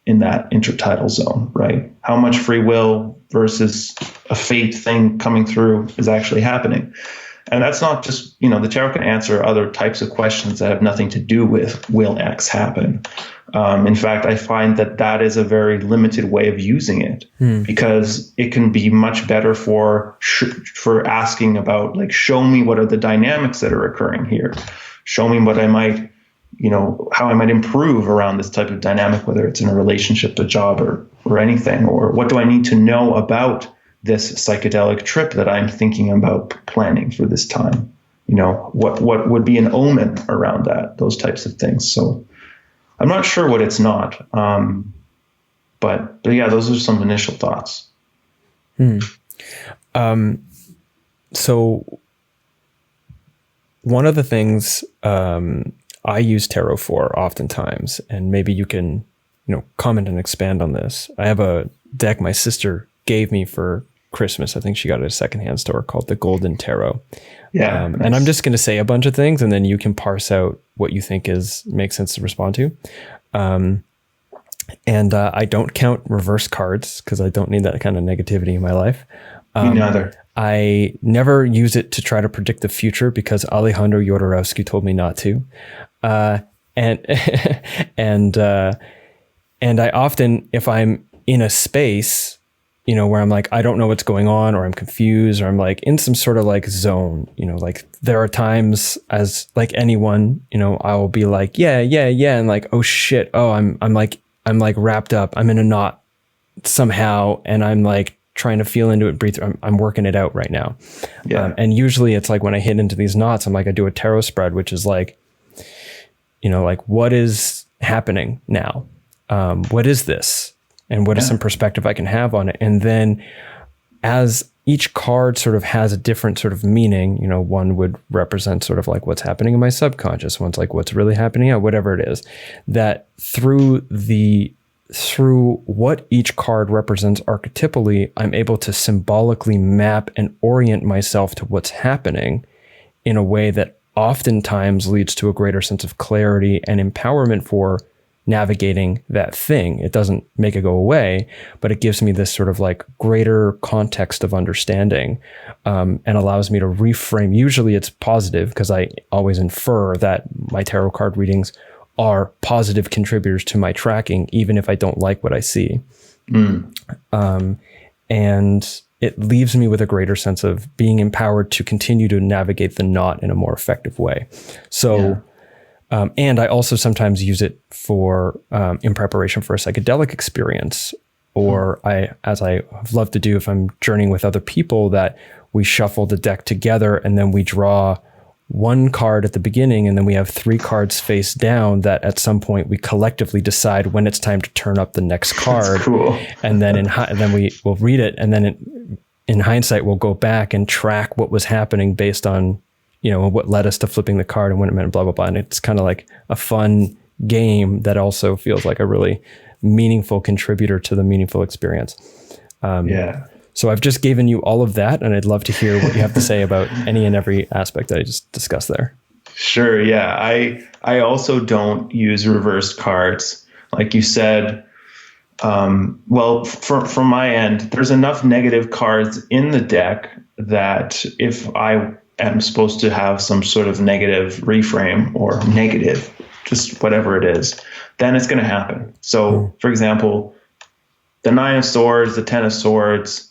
in that intertidal zone, right? How much free will versus a fate thing coming through is actually happening. And that's not just, the tarot can answer other types of questions that have nothing to do with will X happen. In fact, I find that is a very limited way of using it, because it can be much better for asking about, like, show me what are the dynamics that are occurring here. Show me what I might, how I might improve around this type of dynamic, whether it's in a relationship, a job, or anything, or what do I need to know about this psychedelic trip that I'm thinking about planning for this time? What would be an omen around that, those types of things. So I'm not sure what it's not. But yeah, those are some initial thoughts. So one of the things I use tarot for oftentimes, and maybe you can, comment and expand on this. I have a deck my sister gave me for Christmas. I think she got it at a secondhand store, called the Golden Tarot. Yeah. Nice. And I'm just going to say a bunch of things, and then you can parse out what you think makes sense to respond to. And I don't count reverse cards because I don't need that kind of negativity in my life. Me neither. I never use it to try to predict the future because Alejandro Jodorowsky told me not to. And I often, if I'm in a space, where I'm like, I don't know what's going on, or I'm confused, or I'm like in some sort of like zone, like there are times, as like anyone, I will be like, yeah. And like, oh shit. Oh, I'm like wrapped up. I'm in a knot somehow. And I'm like trying to feel into it, breathe through. I'm working it out right now. Yeah. And usually it's like when I hit into these knots, I'm like, I do a tarot spread, which is like, like what is happening now? What is this? And what is some perspective I can have on it? And then as each card sort of has a different sort of meaning, one would represent sort of like what's happening in my subconscious. One's like what's really happening, whatever it is, that through what each card represents archetypally, I'm able to symbolically map and orient myself to what's happening in a way that oftentimes leads to a greater sense of clarity and empowerment for navigating that thing. It doesn't make it go away, but it gives me this sort of like greater context of understanding, and allows me to reframe. Usually it's positive because I always infer that my tarot card readings are positive contributors to my tracking, even if I don't like what I see. And it leaves me with a greater sense of being empowered to continue to navigate the knot in a more effective way. So, and I also sometimes use it for, in preparation for a psychedelic experience, or as I love to do if I'm journeying with other people, that we shuffle the deck together and then we draw one card at the beginning, and then we have 3 cards face down that at some point we collectively decide when it's time to turn up the next card. That's cool. And then then we will read it, and then in hindsight we'll go back and track what was happening based on what led us to flipping the card and when it meant blah blah blah. And it's kind of like a fun game that also feels like a really meaningful contributor to the meaningful experience. So I've just given you all of that, and I'd love to hear what you have to say about any and every aspect that I just discussed there. Sure. Yeah. I also don't use reversed cards. Like you said, well, from my end, there's enough negative cards in the deck that if I am supposed to have some sort of negative reframe or negative, just whatever it is, then it's going to happen. So, for example, the 9 of Swords, the 10 of Swords,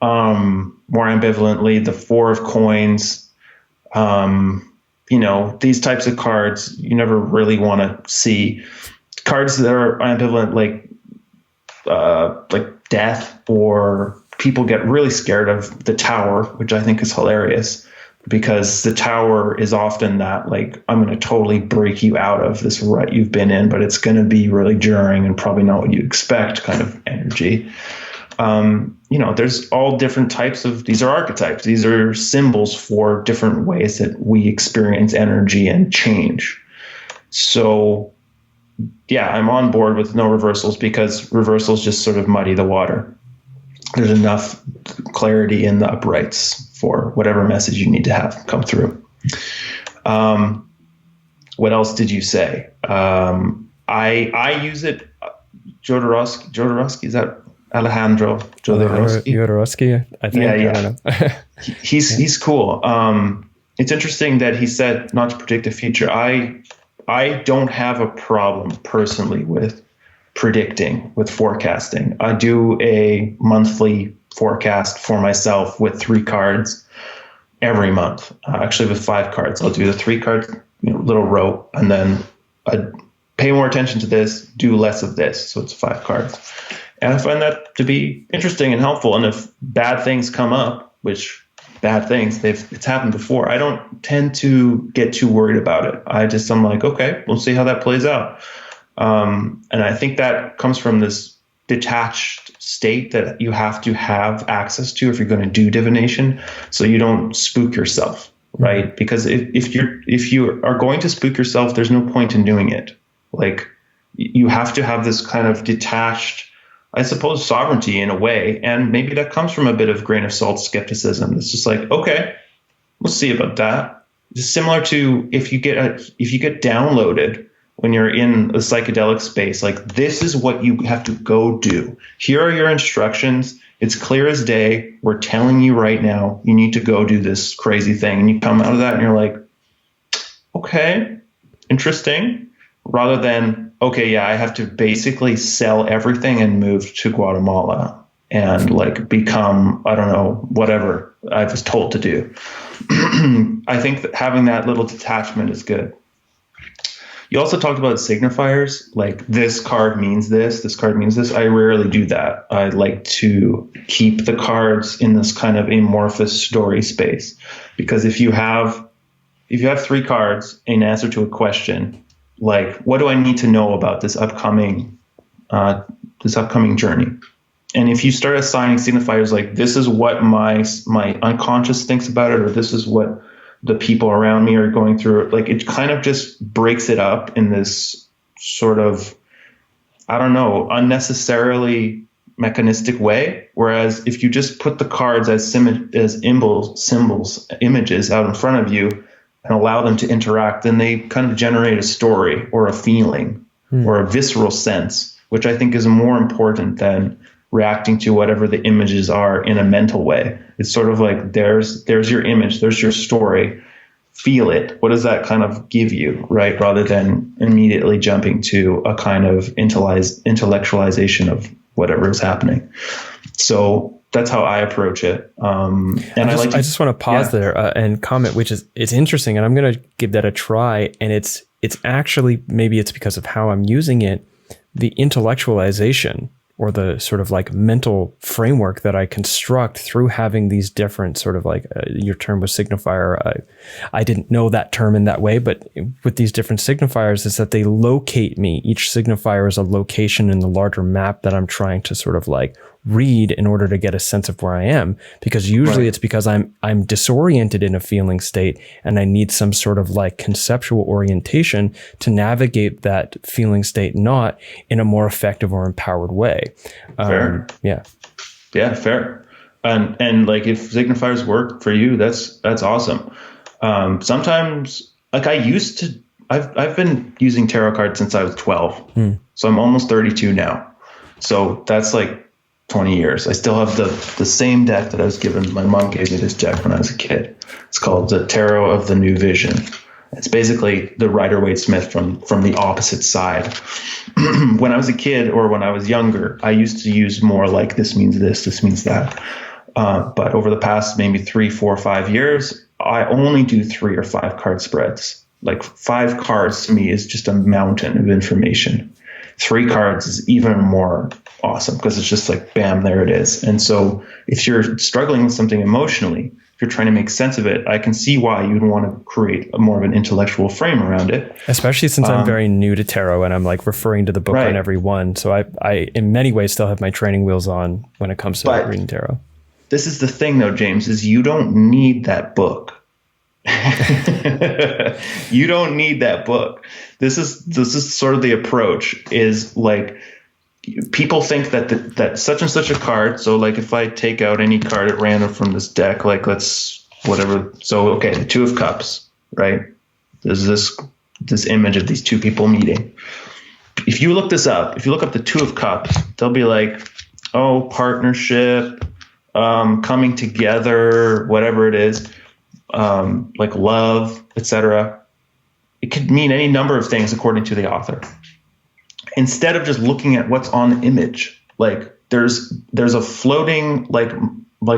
more ambivalently, the 4 of Coins, these types of cards you never really want to see. Cards that are ambivalent, like death, or people get really scared of the Tower, which I think is hilarious, because the Tower is often that, like, I'm going to totally break you out of this rut you've been in, but it's going to be really jarring and probably not what you expect kind of energy. There's all different types of, these are archetypes. These are symbols for different ways that we experience energy and change. So yeah, I'm on board with no reversals, because reversals just sort of muddy the water. There's enough clarity in the uprights for whatever message you need to have come through. What else did you say? I use it. Jodorowsky, is that Alejandro Jodorowsky? Jodorowsky, I think. Yeah. I don't know. He's cool. it's interesting that he said not to predict the future. I don't have a problem personally with predicting, with forecasting. I do a monthly forecast for myself with 3 cards every month. Actually, with 5 cards. I'll do the 3 cards, little row, and then I pay more attention to this, do less of this. So it's 5 cards. And I find that to be interesting and helpful. And if bad things come up, which bad things, it's happened before, I don't tend to get too worried about it. I'm like, okay, we'll see how that plays out. And I think that comes from this detached state that you have to have access to if you're going to do divination, so you don't spook yourself, right? Because if you are going to spook yourself, there's no point in doing it. Like, you have to have this kind of detached, I suppose, sovereignty in a way, and maybe that comes from a bit of grain of salt skepticism. It's just like, okay, we'll see about that. It's similar to if you get downloaded when you're in the psychedelic space, like, this is what you have to go do. Here are your instructions. It's clear as day. We're telling you right now, you need to go do this crazy thing. And you come out of that and you're like, okay, interesting. Rather than, okay, yeah, I have to basically sell everything and move to Guatemala and like become, I don't know, whatever I was told to do. I think that having that little detachment is good. You also talked about signifiers, like this card means this card means this. I rarely do that. I like to keep the cards in this kind of amorphous story space, because if you have 3 cards in answer to a question, like, what do I need to know about this upcoming journey? And if you start assigning signifiers like, this is what my unconscious thinks about it, or this is what the people around me are going through, like, it kind of just breaks it up in this sort of, I don't know, unnecessarily mechanistic way. Whereas if you just put the cards as symbols, images out in front of you, and allow them to interact, then they kind of generate a story or a feeling or a visceral sense, which I think is more important than reacting to whatever the images are in a mental way. It's sort of like, there's your image, there's your story, feel it. What does that kind of give you, right? Rather than immediately jumping to a kind of intellectualization of whatever is happening. So that's how I approach it. I just want to pause there and comment, which is, it's interesting, and I'm going to give that a try. And it's actually, maybe it's because of how I'm using it, the intellectualization or the sort of like mental framework that I construct through having these different sort of like, your term was signifier. I didn't know that term in that way, but with these different signifiers is that they locate me. Each signifier is a location in the larger map that I'm trying to sort of like read in order to get a sense of where I am, because usually it's because I'm disoriented in a feeling state and I need some sort of like conceptual orientation to navigate that feeling state, not in a more effective or empowered way. Fair. Yeah, fair. And like, if signifiers work for you, that's awesome. Sometimes, like, I've been using tarot cards since I was 12. So I'm almost 32 now. So that's like 20 years. I still have the same deck that I was given. My mom gave me this deck when I was a kid. It's called the Tarot of the New Vision. It's basically the Rider-Waite-Smith from the opposite side. When I was a kid, or when I was younger, I used to use more like, this means this means that. But over the past maybe 3, 4, 5 years, I only do 3 or 5 card spreads. Like, 5 cards to me is just a mountain of information. 3 cards is even more awesome, because it's just like, bam, there it is. And so if you're struggling with something emotionally, if you're trying to make sense of it, I can see why you'd want to create more of an intellectual frame around it. Especially since I'm very new to tarot and I'm like referring to the book on every one. So I in many ways still have my training wheels on when it comes to reading tarot. This is the thing though, James, is you don't need that book. You don't need that book. This is sort of the approach, is like, people think that such and such a card. So like, if I take out any card at random from this deck, like, let's whatever. So, okay, the 2 of Cups, right? There's this image of these 2 people meeting. If you look this up, if you look up the 2 of Cups, they'll be like, oh, partnership, coming together, whatever it is. like love, etc. It could mean any number of things according to the author. Instead of just looking at what's on the image, like there's a floating like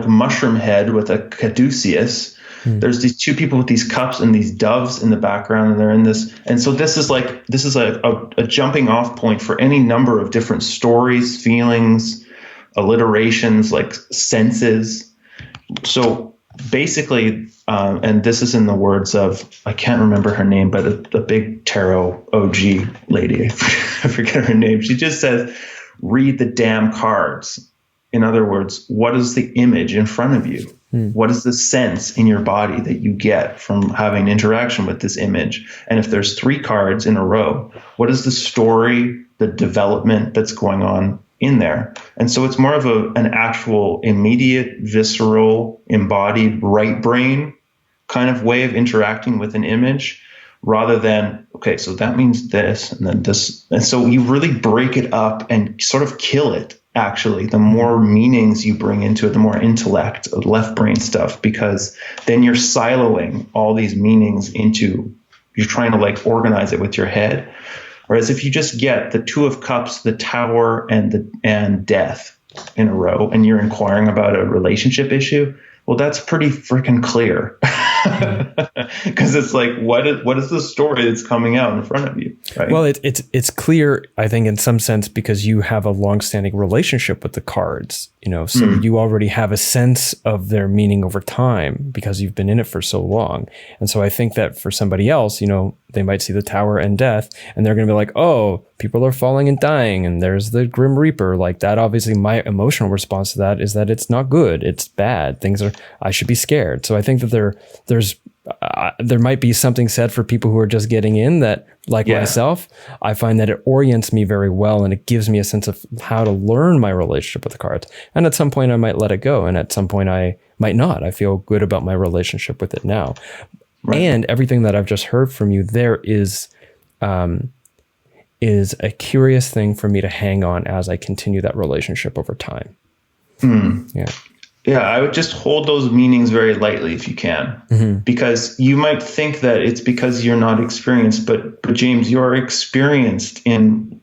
mushroom head with a caduceus. There's these two people with these cups and these doves in the background, and they're in this. And so this is a jumping off point for any number of different stories, feelings, alliterations, like senses. So basically, and this is in the words of, I can't remember her name, but a big tarot OG lady, I forget her name. She just says, read the damn cards. In other words, what is the image in front of you? What is the sense in your body that you get from having interaction with this image? And if there's 3 cards in a row, what is the story, the development that's going on in there? And so it's more of an actual immediate, visceral, embodied right brain kind of way of interacting with an image, rather than, okay, so that means this and then this. And so you really break it up and sort of kill it. Actually, the more meanings you bring into it, the more intellect, left brain stuff, because then you're siloing all these meanings into, you're trying to like organize it with your head. Whereas if you just get the 2 of Cups, the Tower, and Death in a row, and you're inquiring about a relationship issue, well, that's pretty freaking clear. Because it's like, what is the story that's coming out in front of you? Right? Well, it's clear, I think, in some sense, because you have a long-standing relationship with the cards, so you already have a sense of their meaning over time because you've been in it for so long. And so I think that for somebody else, they might see the Tower and Death, and they're going to be like, oh, people are falling and dying, and there's the Grim Reaper. Like that, obviously, my emotional response to that is that it's not good. It's bad. I should be scared. So I think that there might be something said for people who are just getting in that, like myself, I find that it orients me very well, and it gives me a sense of how to learn my relationship with the cards. And at some point I might let it go, and at some point I might not. I feel good about my relationship with it now. Right. And everything that I've just heard from you there is a curious thing for me to hang on as I continue that relationship over time. Yeah, I would just hold those meanings very lightly if you can, because you might think that it's because you're not experienced, but James, you're experienced in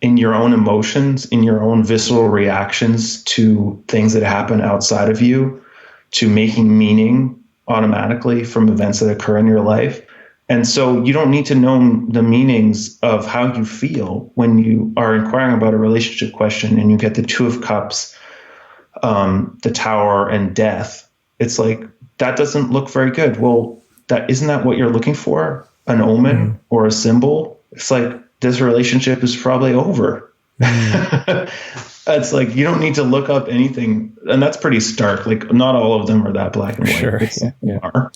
your own emotions, in your own visceral reactions to things that happen outside of you, to making meaning automatically from events that occur in your life. And so you don't need to know the meanings of how you feel when you are inquiring about a relationship question and you get the 2 of Cups, the Tower, and Death. It's like, that doesn't look very good. Well, isn't that what you're looking for? An omen or a symbol? It's like, this relationship is probably over. It's like, you don't need to look up anything. And that's pretty stark. Like, not all of them are that black and white. Sure. Yeah.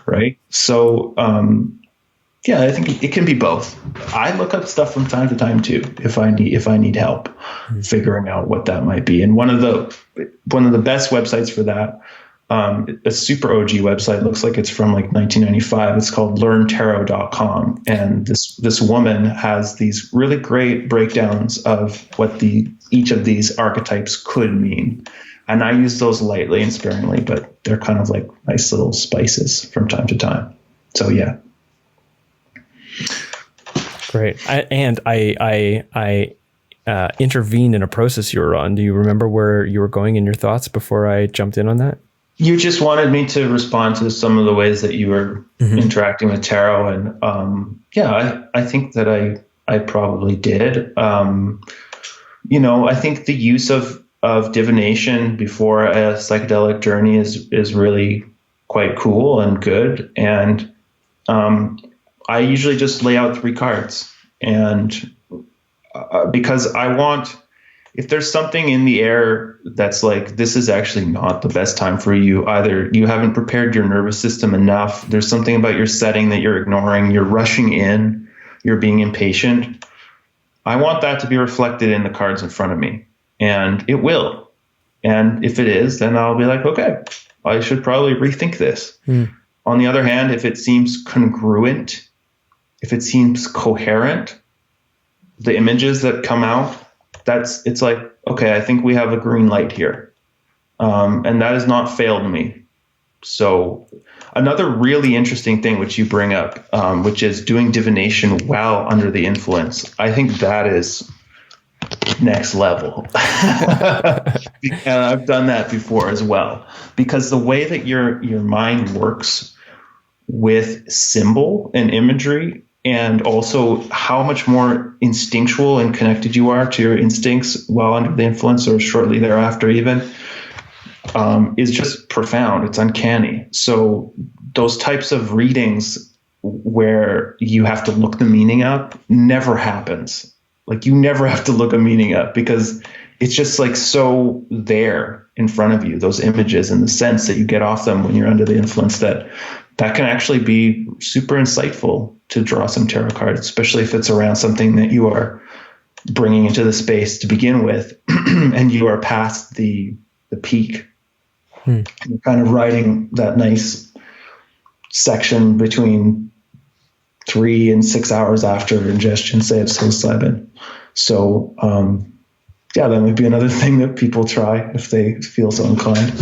Right. So, I think it can be both. I look up stuff from time to time too, if I need help figuring out what that might be. And one of the best websites for that, a super OG website, looks like it's from like 1995. It's called learntarot.com. And this woman has these really great breakdowns of what each of these archetypes could mean. And I use those lightly and sparingly, but they're kind of like nice little spices from time to time. So yeah. Great. I intervened in a process you were on. Do you remember where you were going in your thoughts before I jumped in on that? You just wanted me to respond to some of the ways that you were interacting with tarot. And I think that I probably did. I think the use of divination before a psychedelic journey is really quite cool and good. And I usually just lay out 3 cards, and because I want, if there's something in the air that's like, this is actually not the best time for you, either you haven't prepared your nervous system enough, there's something about your setting that you're ignoring, you're rushing in, you're being impatient, I want that to be reflected in the cards in front of me, and it will. And if it is, then I'll be like, okay, I should probably rethink this. On the other hand, if it seems congruent, if it seems coherent, the images that come out, it's like, okay, I think we have a green light here. And that has not failed me. So another really interesting thing which you bring up, which is doing divination while under the influence. I think that is next level. And I've done that before as well, because the way that your mind works with symbol and imagery, and also how much more instinctual and connected you are to your instincts while under the influence or shortly thereafter even, is just profound. It's uncanny. So those types of readings where you have to look the meaning up never happens. Like, you never have to look a meaning up, because it's just like so there in front of you, those images and the sense that you get off them when you're under the influence, that can actually be super insightful to draw some tarot cards, especially if it's around something that you are bringing into the space to begin with and you are past the peak. You're kind of riding that nice section between 3 and 6 hours after ingestion, say, of psilocybin. So, yeah, that might be another thing that people try if they feel so inclined.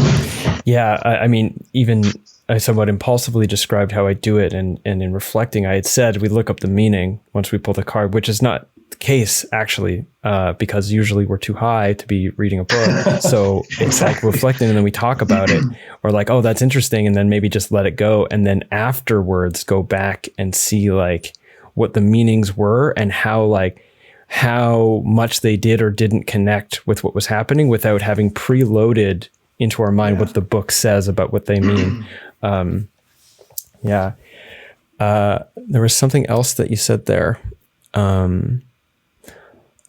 Yeah, I mean, even I somewhat impulsively described how I do it, and in reflecting, I had said we look up the meaning once we pull the card, which is not the case, actually, because usually we're too high to be reading a book. So it's like reflecting, and then we talk about it, or like, oh, that's interesting, and then maybe just let it go, and then afterwards go back and see like what the meanings were and how much they did or didn't connect with what was happening without having preloaded into our mind what the book says about what they mean. There was something else that you said there.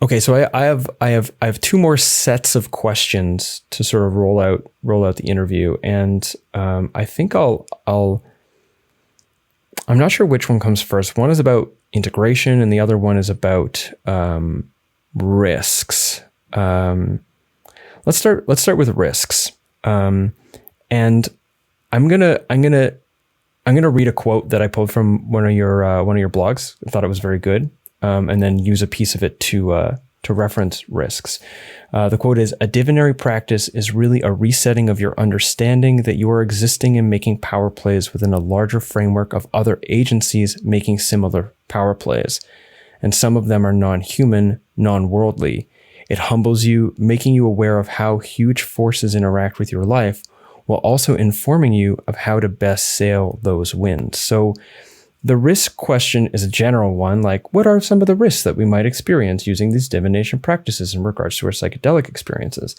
Okay, so I have 2 more sets of questions to sort of roll out the interview, and I think I'm not sure which one comes first. One is about integration, and the other one is about risks. Let's start with risks. And I'm gonna read a quote that I pulled from one of your blogs. I thought it was very good, and then use a piece of it to reference risks. The quote is, "A divinary practice is really a resetting of your understanding that you are existing and making power plays within a larger framework of other agencies making similar power plays. And some of them are non-human, non-worldly. It humbles you, making you aware of how huge forces interact with your life, while also informing you of how to best sail those winds." So the risk question is a general one, like, what are some of the risks that we might experience using these divination practices in regards to our psychedelic experiences?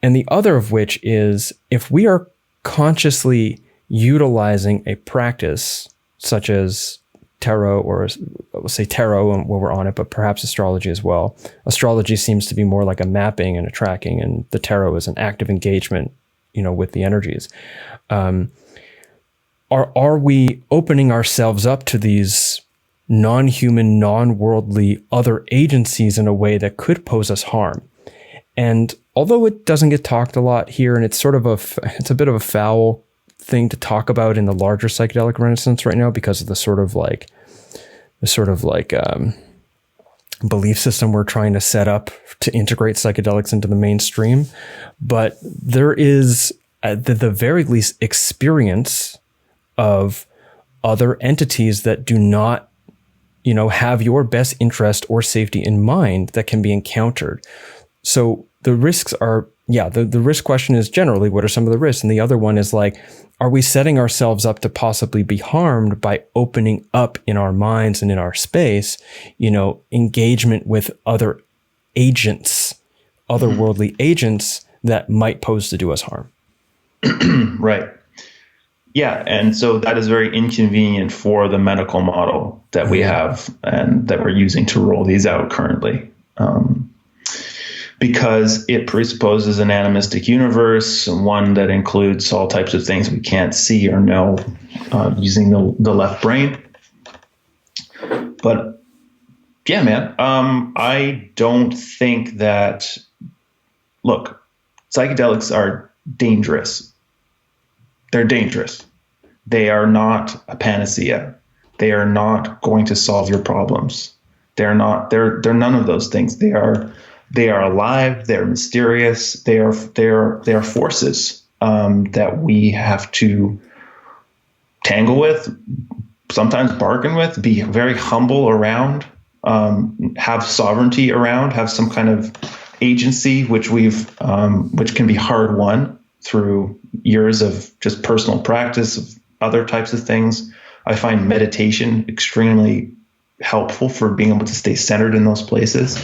And the other of which is, if we are consciously utilizing a practice such as tarot, or we'll say tarot while we're on it, but perhaps astrology as well. Astrology seems to be more like a mapping and a tracking, and the tarot is an active engagement, with the energies. Are we opening ourselves up to these non-human, non-worldly other agencies in a way that could pose us harm? And although it doesn't get talked a lot here, and it's a bit of a foul thing to talk about in the larger psychedelic renaissance right now, because of the sort of like belief system we're trying to set up to integrate psychedelics into the mainstream. But there is, at the very least, experience of other entities that do not, have your best interest or safety in mind that can be encountered. So the risks are, the risk question is generally, what are some of the risks? And the other one is like, are we setting ourselves up to possibly be harmed by opening up in our minds and in our space, engagement with other agents, otherworldly agents that might pose to do us harm? Right. Yeah. And so that is very inconvenient for the medical model that we have and that we're using to roll these out currently. Because it presupposes an animistic universe, one that includes all types of things we can't see or know using the left brain. But yeah, man, I don't think that, look, psychedelics are dangerous. They're dangerous. They are not a panacea. They are not going to solve your problems. They're none of those things. They are alive. They're mysterious. They are forces. that we have to tangle with, sometimes bargain with, be very humble around, have sovereignty around, have some kind of agency, which can be hard won through years of just personal practice of other types of things. I find meditation extremely helpful for being able to stay centered in those places.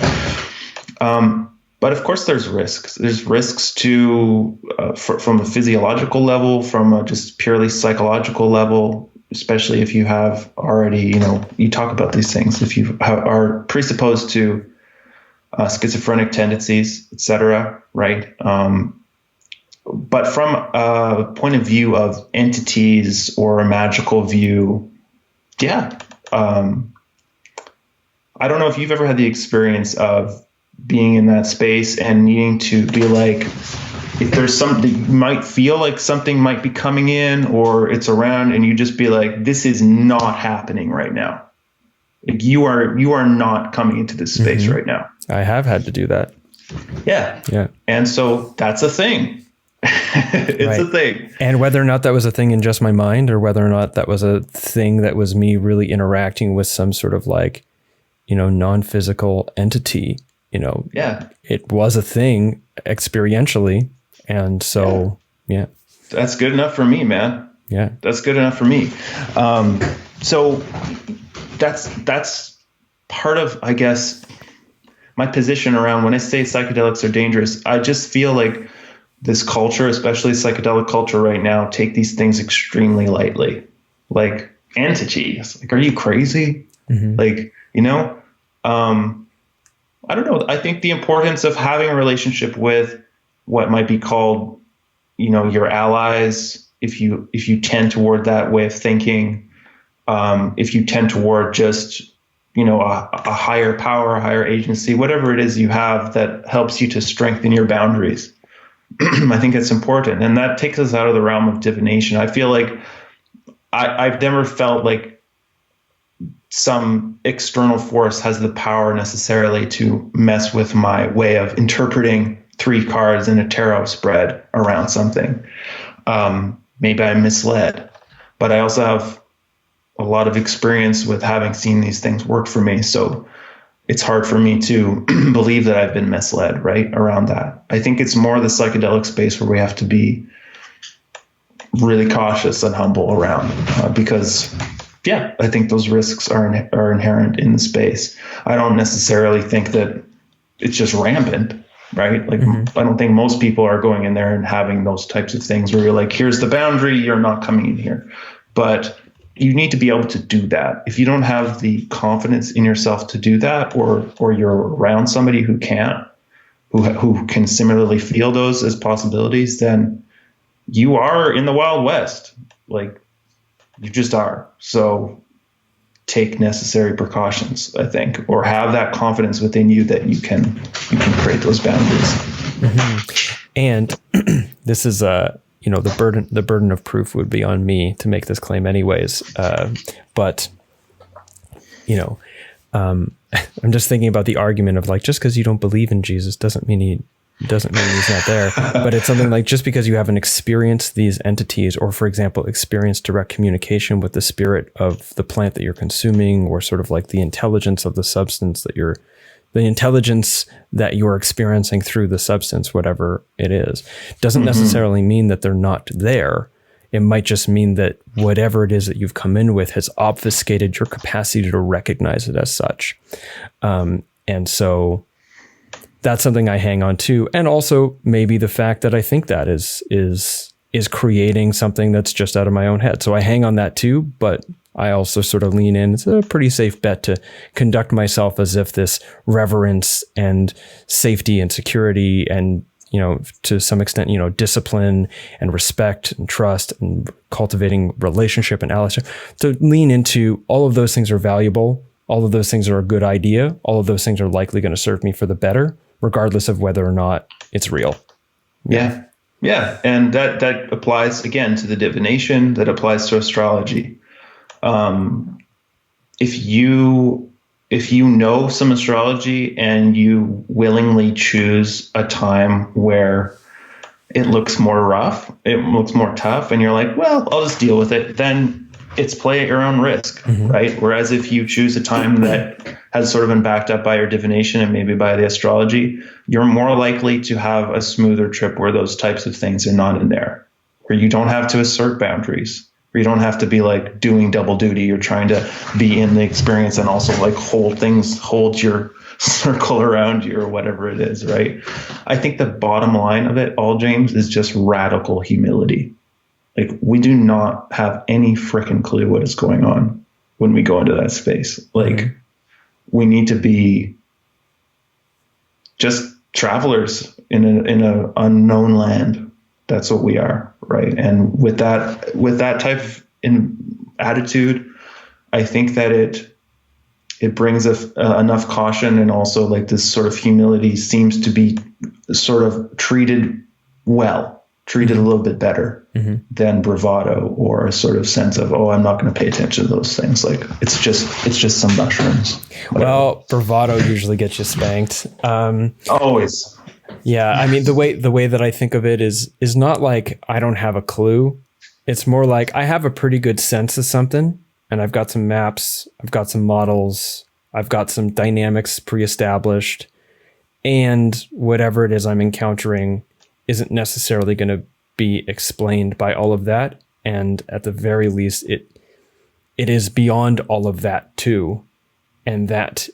But of course, there's risks. There's risks from a physiological level, from a just purely psychological level, especially if you have already, you talk about these things, if you are presupposed to schizophrenic tendencies, etc., right? But from a point of view of entities or a magical view, yeah. I don't know if you've ever had the experience of being in that space and needing to be like, if there's something, you might feel like something might be coming in or it's around, and you just be like, this is not happening right now. Like you are not coming into this space right now. I have had to do that. Yeah. Yeah. And so that's a thing. It's a thing. And whether or not that was a thing in just my mind, or whether or not that was a thing that was me really interacting with some sort of like, non-physical entity, it was a thing experientially. And so, yeah. That's good enough for me, man. Yeah. That's good enough for me. So that's part of, I guess, my position around when I say psychedelics are dangerous. I just feel like this culture, especially psychedelic culture right now, take these things extremely lightly. Like entities. Like, are you crazy? Like, I don't know. I think the importance of having a relationship with what might be called, your allies, if you tend toward that way of thinking, if you tend toward just, a higher power, a higher agency, whatever it is you have that helps you to strengthen your boundaries. I think it's important. And that takes us out of the realm of divination. I feel like I've never felt like some external force has the power necessarily to mess with my way of interpreting 3 cards in a tarot spread around something. Maybe I'm misled, but I also have a lot of experience with having seen these things work for me. So it's hard for me to believe that I've been misled, right, around that. I think it's more the psychedelic space where we have to be really cautious and humble around because, yeah, I think those risks are inherent in the space. I don't necessarily think that it's just rampant, right? Like, I don't think most people are going in there and having those types of things where you're like, here's the boundary, you're not coming in here. But you need to be able to do that. If you don't have the confidence in yourself to do that, or you're around somebody who can't, who can similarly feel those as possibilities, then you are in the Wild West. Like, you just are. So take necessary precautions, I think, or have that confidence within you that you can create those boundaries. And this is the burden of proof would be on me to make this claim anyways. But I'm just thinking about the argument of like, just because you don't believe in Jesus doesn't mean he's not there. But it's something like, just because you haven't experienced these entities, or for example, experienced direct communication with the spirit of the plant that you're consuming, or sort of like the intelligence of the substance the intelligence that you're experiencing through the substance, whatever it is, doesn't necessarily mean that they're not there. It might just mean that whatever it is that you've come in with has obfuscated your capacity to recognize it as such. And so that's something I hang on to. And also maybe the fact that I think that is creating something that's just out of my own head. So I hang on that too, but I also sort of lean in. It's a pretty safe bet to conduct myself as if this reverence and safety and security and, to some extent, discipline and respect and trust and cultivating relationship and allyship, to lean into all of those things are valuable. All of those things are a good idea. All of those things are likely going to serve me for the better, regardless of whether or not it's real. Yeah. Yeah. And that applies again to the divination, that applies to astrology. If you know some astrology and you willingly choose a time where it looks more rough, it looks more tough, and you're like, well, I'll just deal with it, then it's play at your own risk, right? Whereas if you choose a time that has sort of been backed up by your divination and maybe by the astrology, you're more likely to have a smoother trip where those types of things are not in there, where you don't have to assert boundaries, where you don't have to be like doing double duty. You're trying to be in the experience and also like hold your circle around you or whatever it is, right? I think the bottom line of it all, James, is just radical humility. Like, we do not have any freaking clue what is going on when we go into that space. Like, we need to be just travelers in an unknown land. That's what we are, right? And with that type of attitude, I think that it brings enough caution, and also like this sort of humility seems to be sort of treated a little bit better than bravado, or a sort of sense of, oh, I'm not going to pay attention to those things. Like, it's just some mushrooms. Whatever. Well, bravado usually gets you spanked. Always. Yeah. I mean, the way that I think of it is not like I don't have a clue. It's more like I have a pretty good sense of something, and I've got some maps, I've got some models, I've got some dynamics pre-established, and whatever it is I'm encountering isn't necessarily going to be explained by all of that. And at the very least, it is beyond all of that too. And that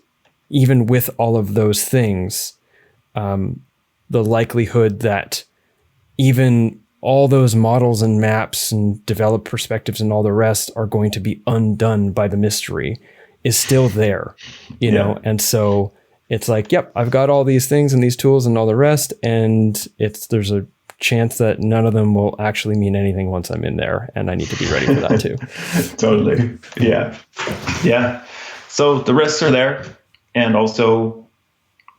even with all of those things, the likelihood that even all those models and maps and developed perspectives and all the rest are going to be undone by the mystery is still there, you know? And so it's like, yep, I've got all these things and these tools and all the rest, and there's a chance that none of them will actually mean anything once I'm in there, and I need to be ready for that too. Totally. Yeah. So the risks are there, and also,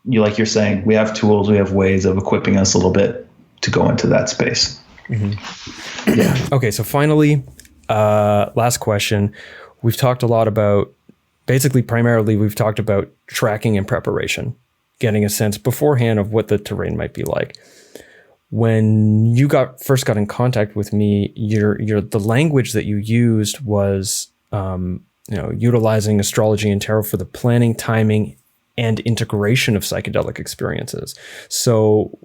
like you're saying, we have tools, we have ways of equipping us a little bit to go into that space. Yeah. Okay, so finally, last question. We've talked a lot about, primarily we've talked about tracking and preparation, getting a sense beforehand of what the terrain might be like. When you first got in contact with me, the language that you used was, utilizing astrology and tarot for the planning, timing, and integration of psychedelic experiences. So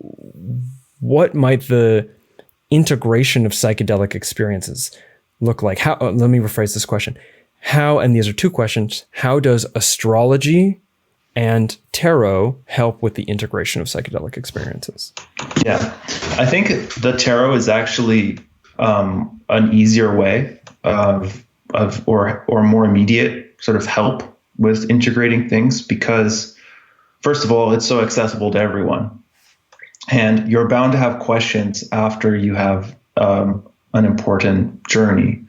what might the integration of psychedelic experiences look like? Let me rephrase this question. And these are two questions, how does astrology and tarot help with the integration of psychedelic experiences? Yeah, I think the tarot is actually an easier way or more immediate sort of help with integrating things, because first of all, it's so accessible to everyone, and you're bound to have questions after you have an important journey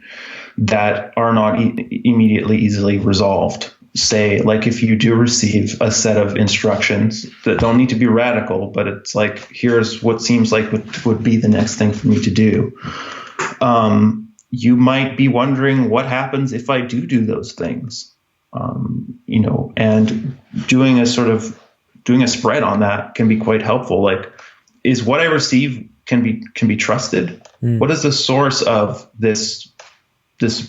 that are not immediately easily resolved. Say, like, if you do receive a set of instructions that don't need to be radical, but it's like, here's what seems like would be the next thing for me to do. You might be wondering what happens if I do those things, and doing a spread on that can be quite helpful. Like, is what I receive can be trusted? What is the source of this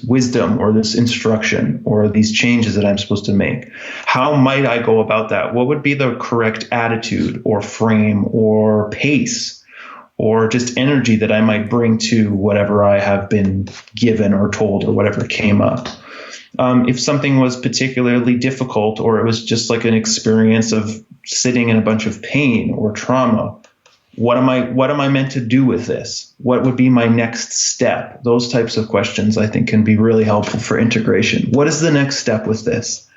wisdom or this instruction or these changes that I'm supposed to make? How might I go about that? What would be the correct attitude or frame or pace or just energy that I might bring to whatever I have been given or told or whatever came up? If something was particularly difficult, or it was just like an experience of sitting in a bunch of pain or trauma, what am I meant to do with this? What would be my next step? Those types of questions, I think, can be really helpful for integration. What is the next step with this?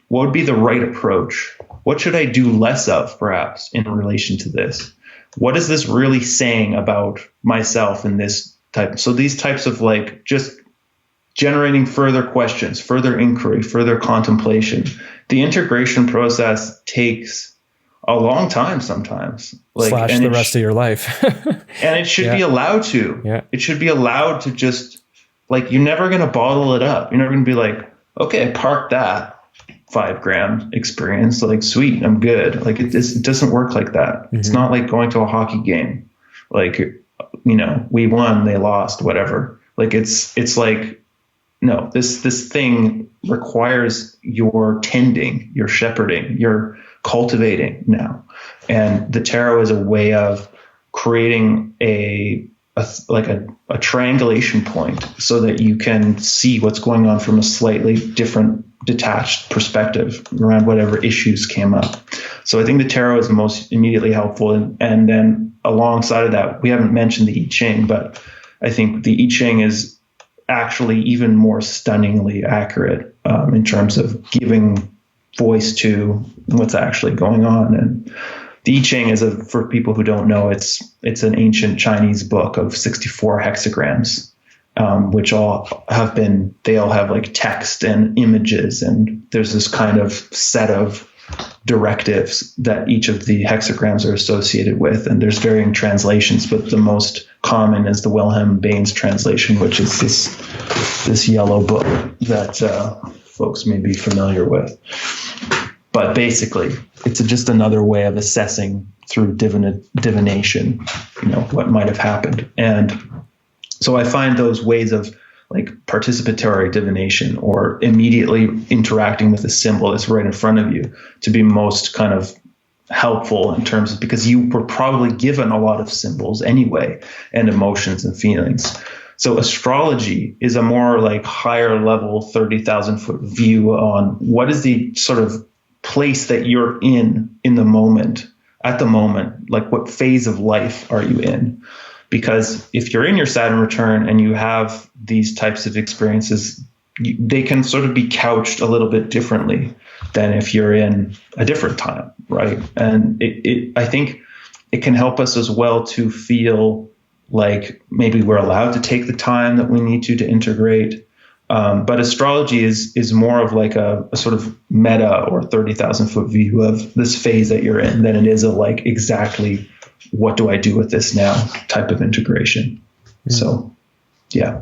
What would be the right approach? What should I do less of, perhaps, in relation to this? What is this really saying about myself in this type? So these types of, like, just generating further questions, further inquiry, further contemplation. The integration process takes a long time sometimes. Slash the rest of your life. And it should be allowed to. Yeah. It should be allowed to just, like, you're never going to bottle it up. You're never going to be like, okay, I parked that 5 gram experience. Like, sweet, I'm good. Like, it doesn't work like that. Mm-hmm. It's not like going to a hockey game. Like, we won, they lost, whatever. Like it's like, no, this thing requires your tending, your shepherding, your cultivating now. And the tarot is a way of creating a triangulation point so that you can see what's going on from a slightly different, detached perspective around whatever issues came up. So I think the tarot is the most immediately helpful. And then alongside of that, we haven't mentioned the I Ching, but I think the I Ching is actually even more stunningly accurate in terms of giving voice to what's actually going on. And the I Ching is, for people who don't know, it's an ancient Chinese book of 64 hexagrams, which all have like text and images, and there's this kind of set of directives that each of the hexagrams are associated with, and there's varying translations, but the most common is the Wilhelm Baines translation, which is this yellow book that folks may be familiar with. But basically, it's just another way of assessing through divination, what might have happened. And so I find those ways of like participatory divination or immediately interacting with a symbol that's right in front of you to be most kind of helpful in terms of, because you were probably given a lot of symbols anyway and emotions and feelings. So astrology is a more like higher level 30,000 foot view on what is the sort of place that you're in the moment, at the moment, like what phase of life are you in? Because if you're in your Saturn return and you have these types of experiences, they can sort of be couched a little bit differently than if you're in a different time, right? And I think it can help us as well to feel like maybe we're allowed to take the time that we need to integrate. But astrology is more of like a sort of meta or 30,000 foot view of this phase that you're in than it is a like exactly what do I do with this now type of integration. So, yeah.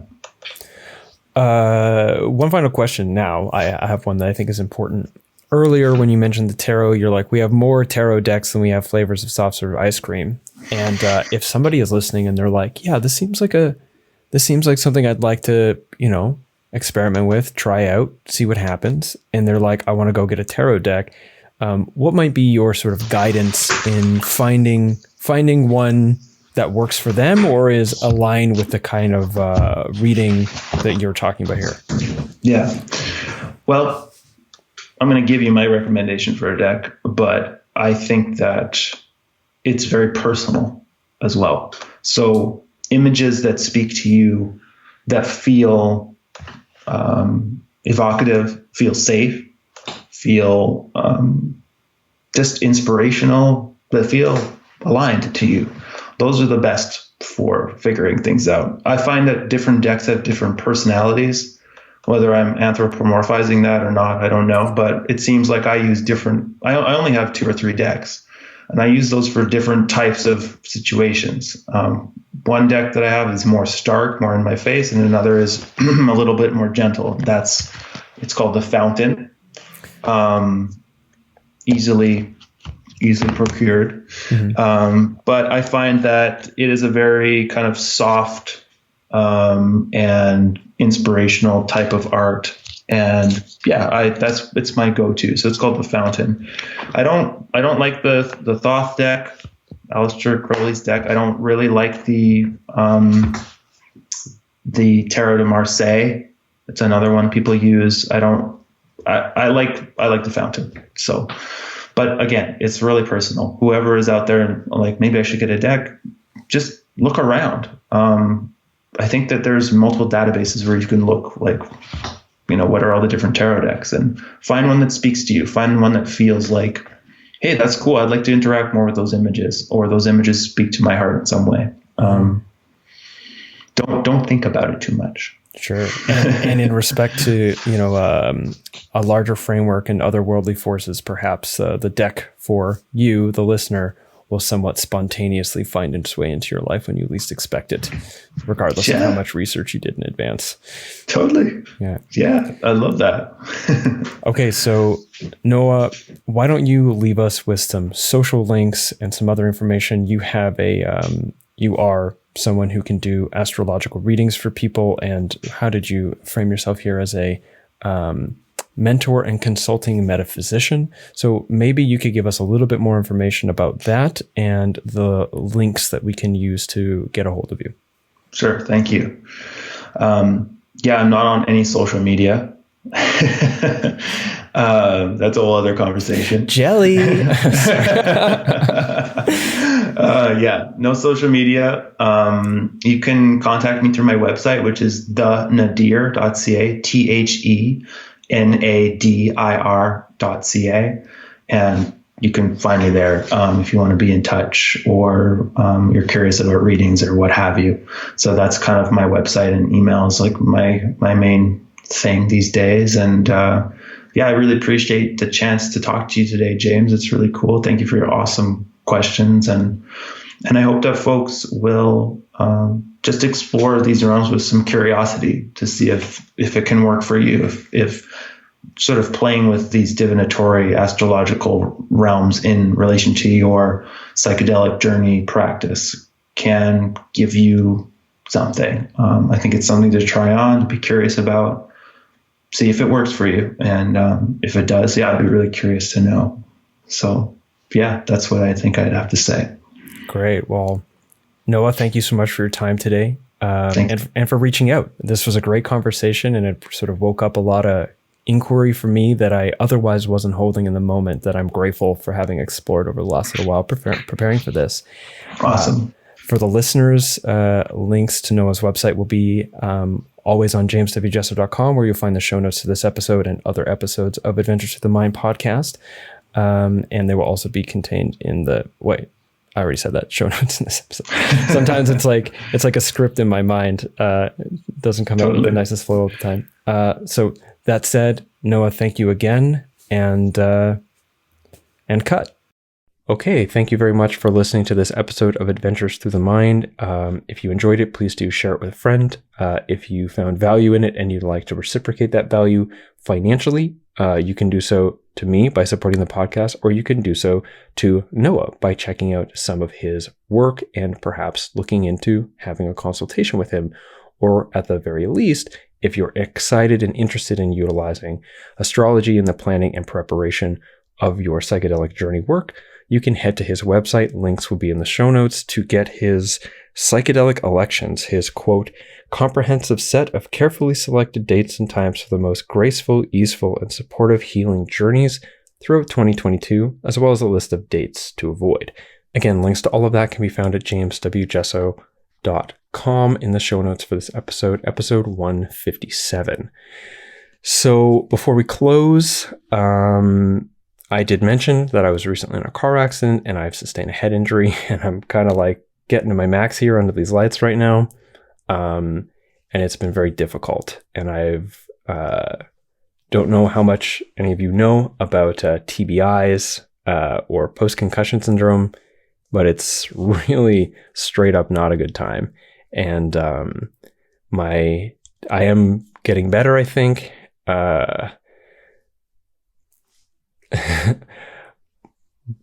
One final question now. I have one that I think is important. Earlier, when you mentioned the tarot, you're like, we have more tarot decks than we have flavors of soft serve ice cream. And if somebody is listening and they're like, yeah, this seems like something I'd like to, experiment with, try out, see what happens. And they're like, I want to go get a tarot deck. What might be your sort of guidance in finding one that works for them or is aligned with the kind of reading that you're talking about here? Yeah. Well, I'm going to give you my recommendation for a deck, but I think that it's very personal as well. So images that speak to you, that feel evocative, feel safe, feel just inspirational, that feel aligned to you. Those are the best for figuring things out. I find that different decks have different personalities. Whether I'm anthropomorphizing that or not, I don't know. But it seems like I use different. I only have 2 or 3 decks, and I use those for different types of situations. One deck that I have is more stark, more in my face, and another is a little bit more gentle. It's called the Fountain. Easily procured. Mm-hmm. But I find that it is a very kind of soft and inspirational type of art. And yeah, it's my go-to. So it's called the Fountain. I don't like the Thoth deck, Aleister Crowley's deck. I don't really like the Tarot de Marseille. It's another one people use. I like the Fountain. So, but again, it's really personal. Whoever is out there and like, maybe I should get a deck, just look around. I think that there's multiple databases where you can look like, what are all the different tarot decks, and find one that speaks to you. Find one that feels like, hey, that's cool. I'd like to interact more with those images, or those images speak to my heart in some way. Don't think about it too much. Sure. And in respect to, a larger framework and otherworldly forces, perhaps the deck for you, the listener, will somewhat spontaneously find its way into your life when you least expect it, regardless of how much research you did in advance. Totally. Yeah, I love that. Okay, so Noah, why don't you leave us with some social links and some other information? You have a you are someone who can do astrological readings for people, and how did you frame yourself here as a mentor and consulting metaphysician? So maybe you could give us a little bit more information about that and the links that we can use to get a hold of you. Sure. Thank you. Yeah, I'm not on any social media. That's a whole other conversation. Jelly. Yeah, no social media. You can contact me through my website, which is thenadir.ca, thenadir.ca. And you can find me there if you want to be in touch, or you're curious about readings or what have you. So that's kind of my website, and email is like my main thing these days. And yeah, I really appreciate the chance to talk to you today, James. It's really cool. Thank you for your awesome questions. And I hope that folks will just explore these realms with some curiosity to see if it can work for you, if sort of playing with these divinatory astrological realms in relation to your psychedelic journey practice can give you something. I think it's something to try on, to be curious about, see if it works for you. And if it does, yeah, I'd be really curious to know. So yeah, that's what I think I'd have to say. Great. Well, Noah, thank you so much for your time today, and for reaching out. This was a great conversation, and it sort of woke up a lot of inquiry for me that I otherwise wasn't holding in the moment, that I'm grateful for having explored over the last little while preparing for this. Awesome. For the listeners, links to Noah's website will be always on jameswjesso.com, where you'll find the show notes to this episode and other episodes of Adventures to the Mind podcast. And they will also be contained in the, I already said that, show notes in this episode. Sometimes it's like a script in my mind. It doesn't come out with the nicest flow all the time. So that said, Noah, thank you again, and cut. Okay, thank you very much for listening to this episode of Adventures Through the Mind. If you enjoyed it, please do share it with a friend. If you found value in it and you'd like to reciprocate that value financially, you can do so to me by supporting the podcast, or you can do so to Noah by checking out some of his work and perhaps looking into having a consultation with him. Or at the very least, if you're excited and interested in utilizing astrology in the planning and preparation of your psychedelic journey work, you can head to his website. Links will be in the show notes to get his psychedelic elections, his, quote, comprehensive set of carefully selected dates and times for the most graceful, easeful, and supportive healing journeys throughout 2022, as well as a list of dates to avoid. Again, links to all of that can be found at jameswjesso.com in the show notes for this episode 157. So before we close, I did mention that I was recently in a car accident and I've sustained a head injury, and I'm kind of like getting to my max here under these lights right now. And it's been very difficult. And I've don't know how much any of you know about TBIs or post-concussion syndrome, but it's really straight up not a good time. And I am getting better, I think.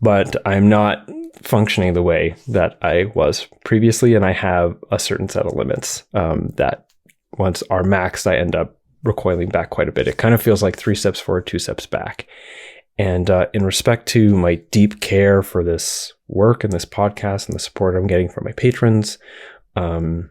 But I'm not functioning the way that I was previously, and I have a certain set of limits that once are maxed, I end up recoiling back quite a bit. It kind of feels like 3 steps forward, 2 steps back. And in respect to my deep care for this work and this podcast and the support I'm getting from my patrons, I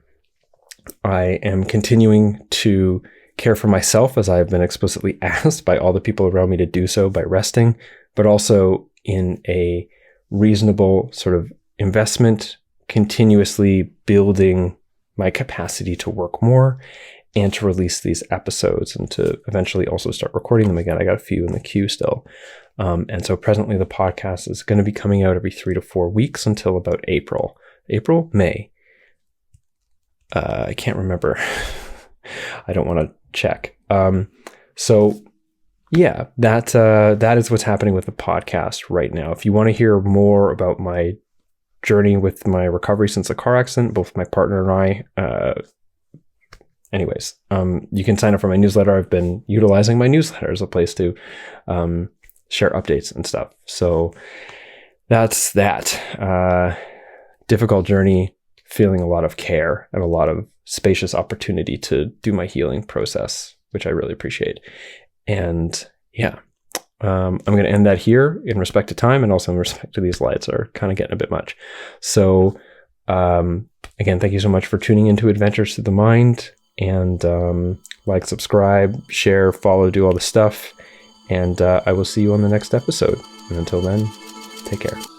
am continuing to care for myself, as I've been explicitly asked by all the people around me to do so, by resting, but also in a reasonable sort of investment, continuously building my capacity to work more and to release these episodes and to eventually also start recording them again. I got a few in the queue still. And so presently the podcast is going to be coming out every 3 to 4 weeks until about May. I can't remember. I don't want to check. So yeah, that is what's happening with the podcast right now. If you want to hear more about my journey with my recovery since the car accident, both my partner and I, you can sign up for my newsletter. I've been utilizing my newsletter as a place to share updates and stuff. So that's that. Difficult journey feeling a lot of care and a lot of spacious opportunity to do my healing process, which I really appreciate. And yeah, I'm going to end that here in respect to time, and also in respect to these lights are kind of getting a bit much. So again, thank you so much for tuning into Adventures Through the Mind, and like, subscribe, share, follow, do all the stuff. And I will see you on the next episode. And until then, take care.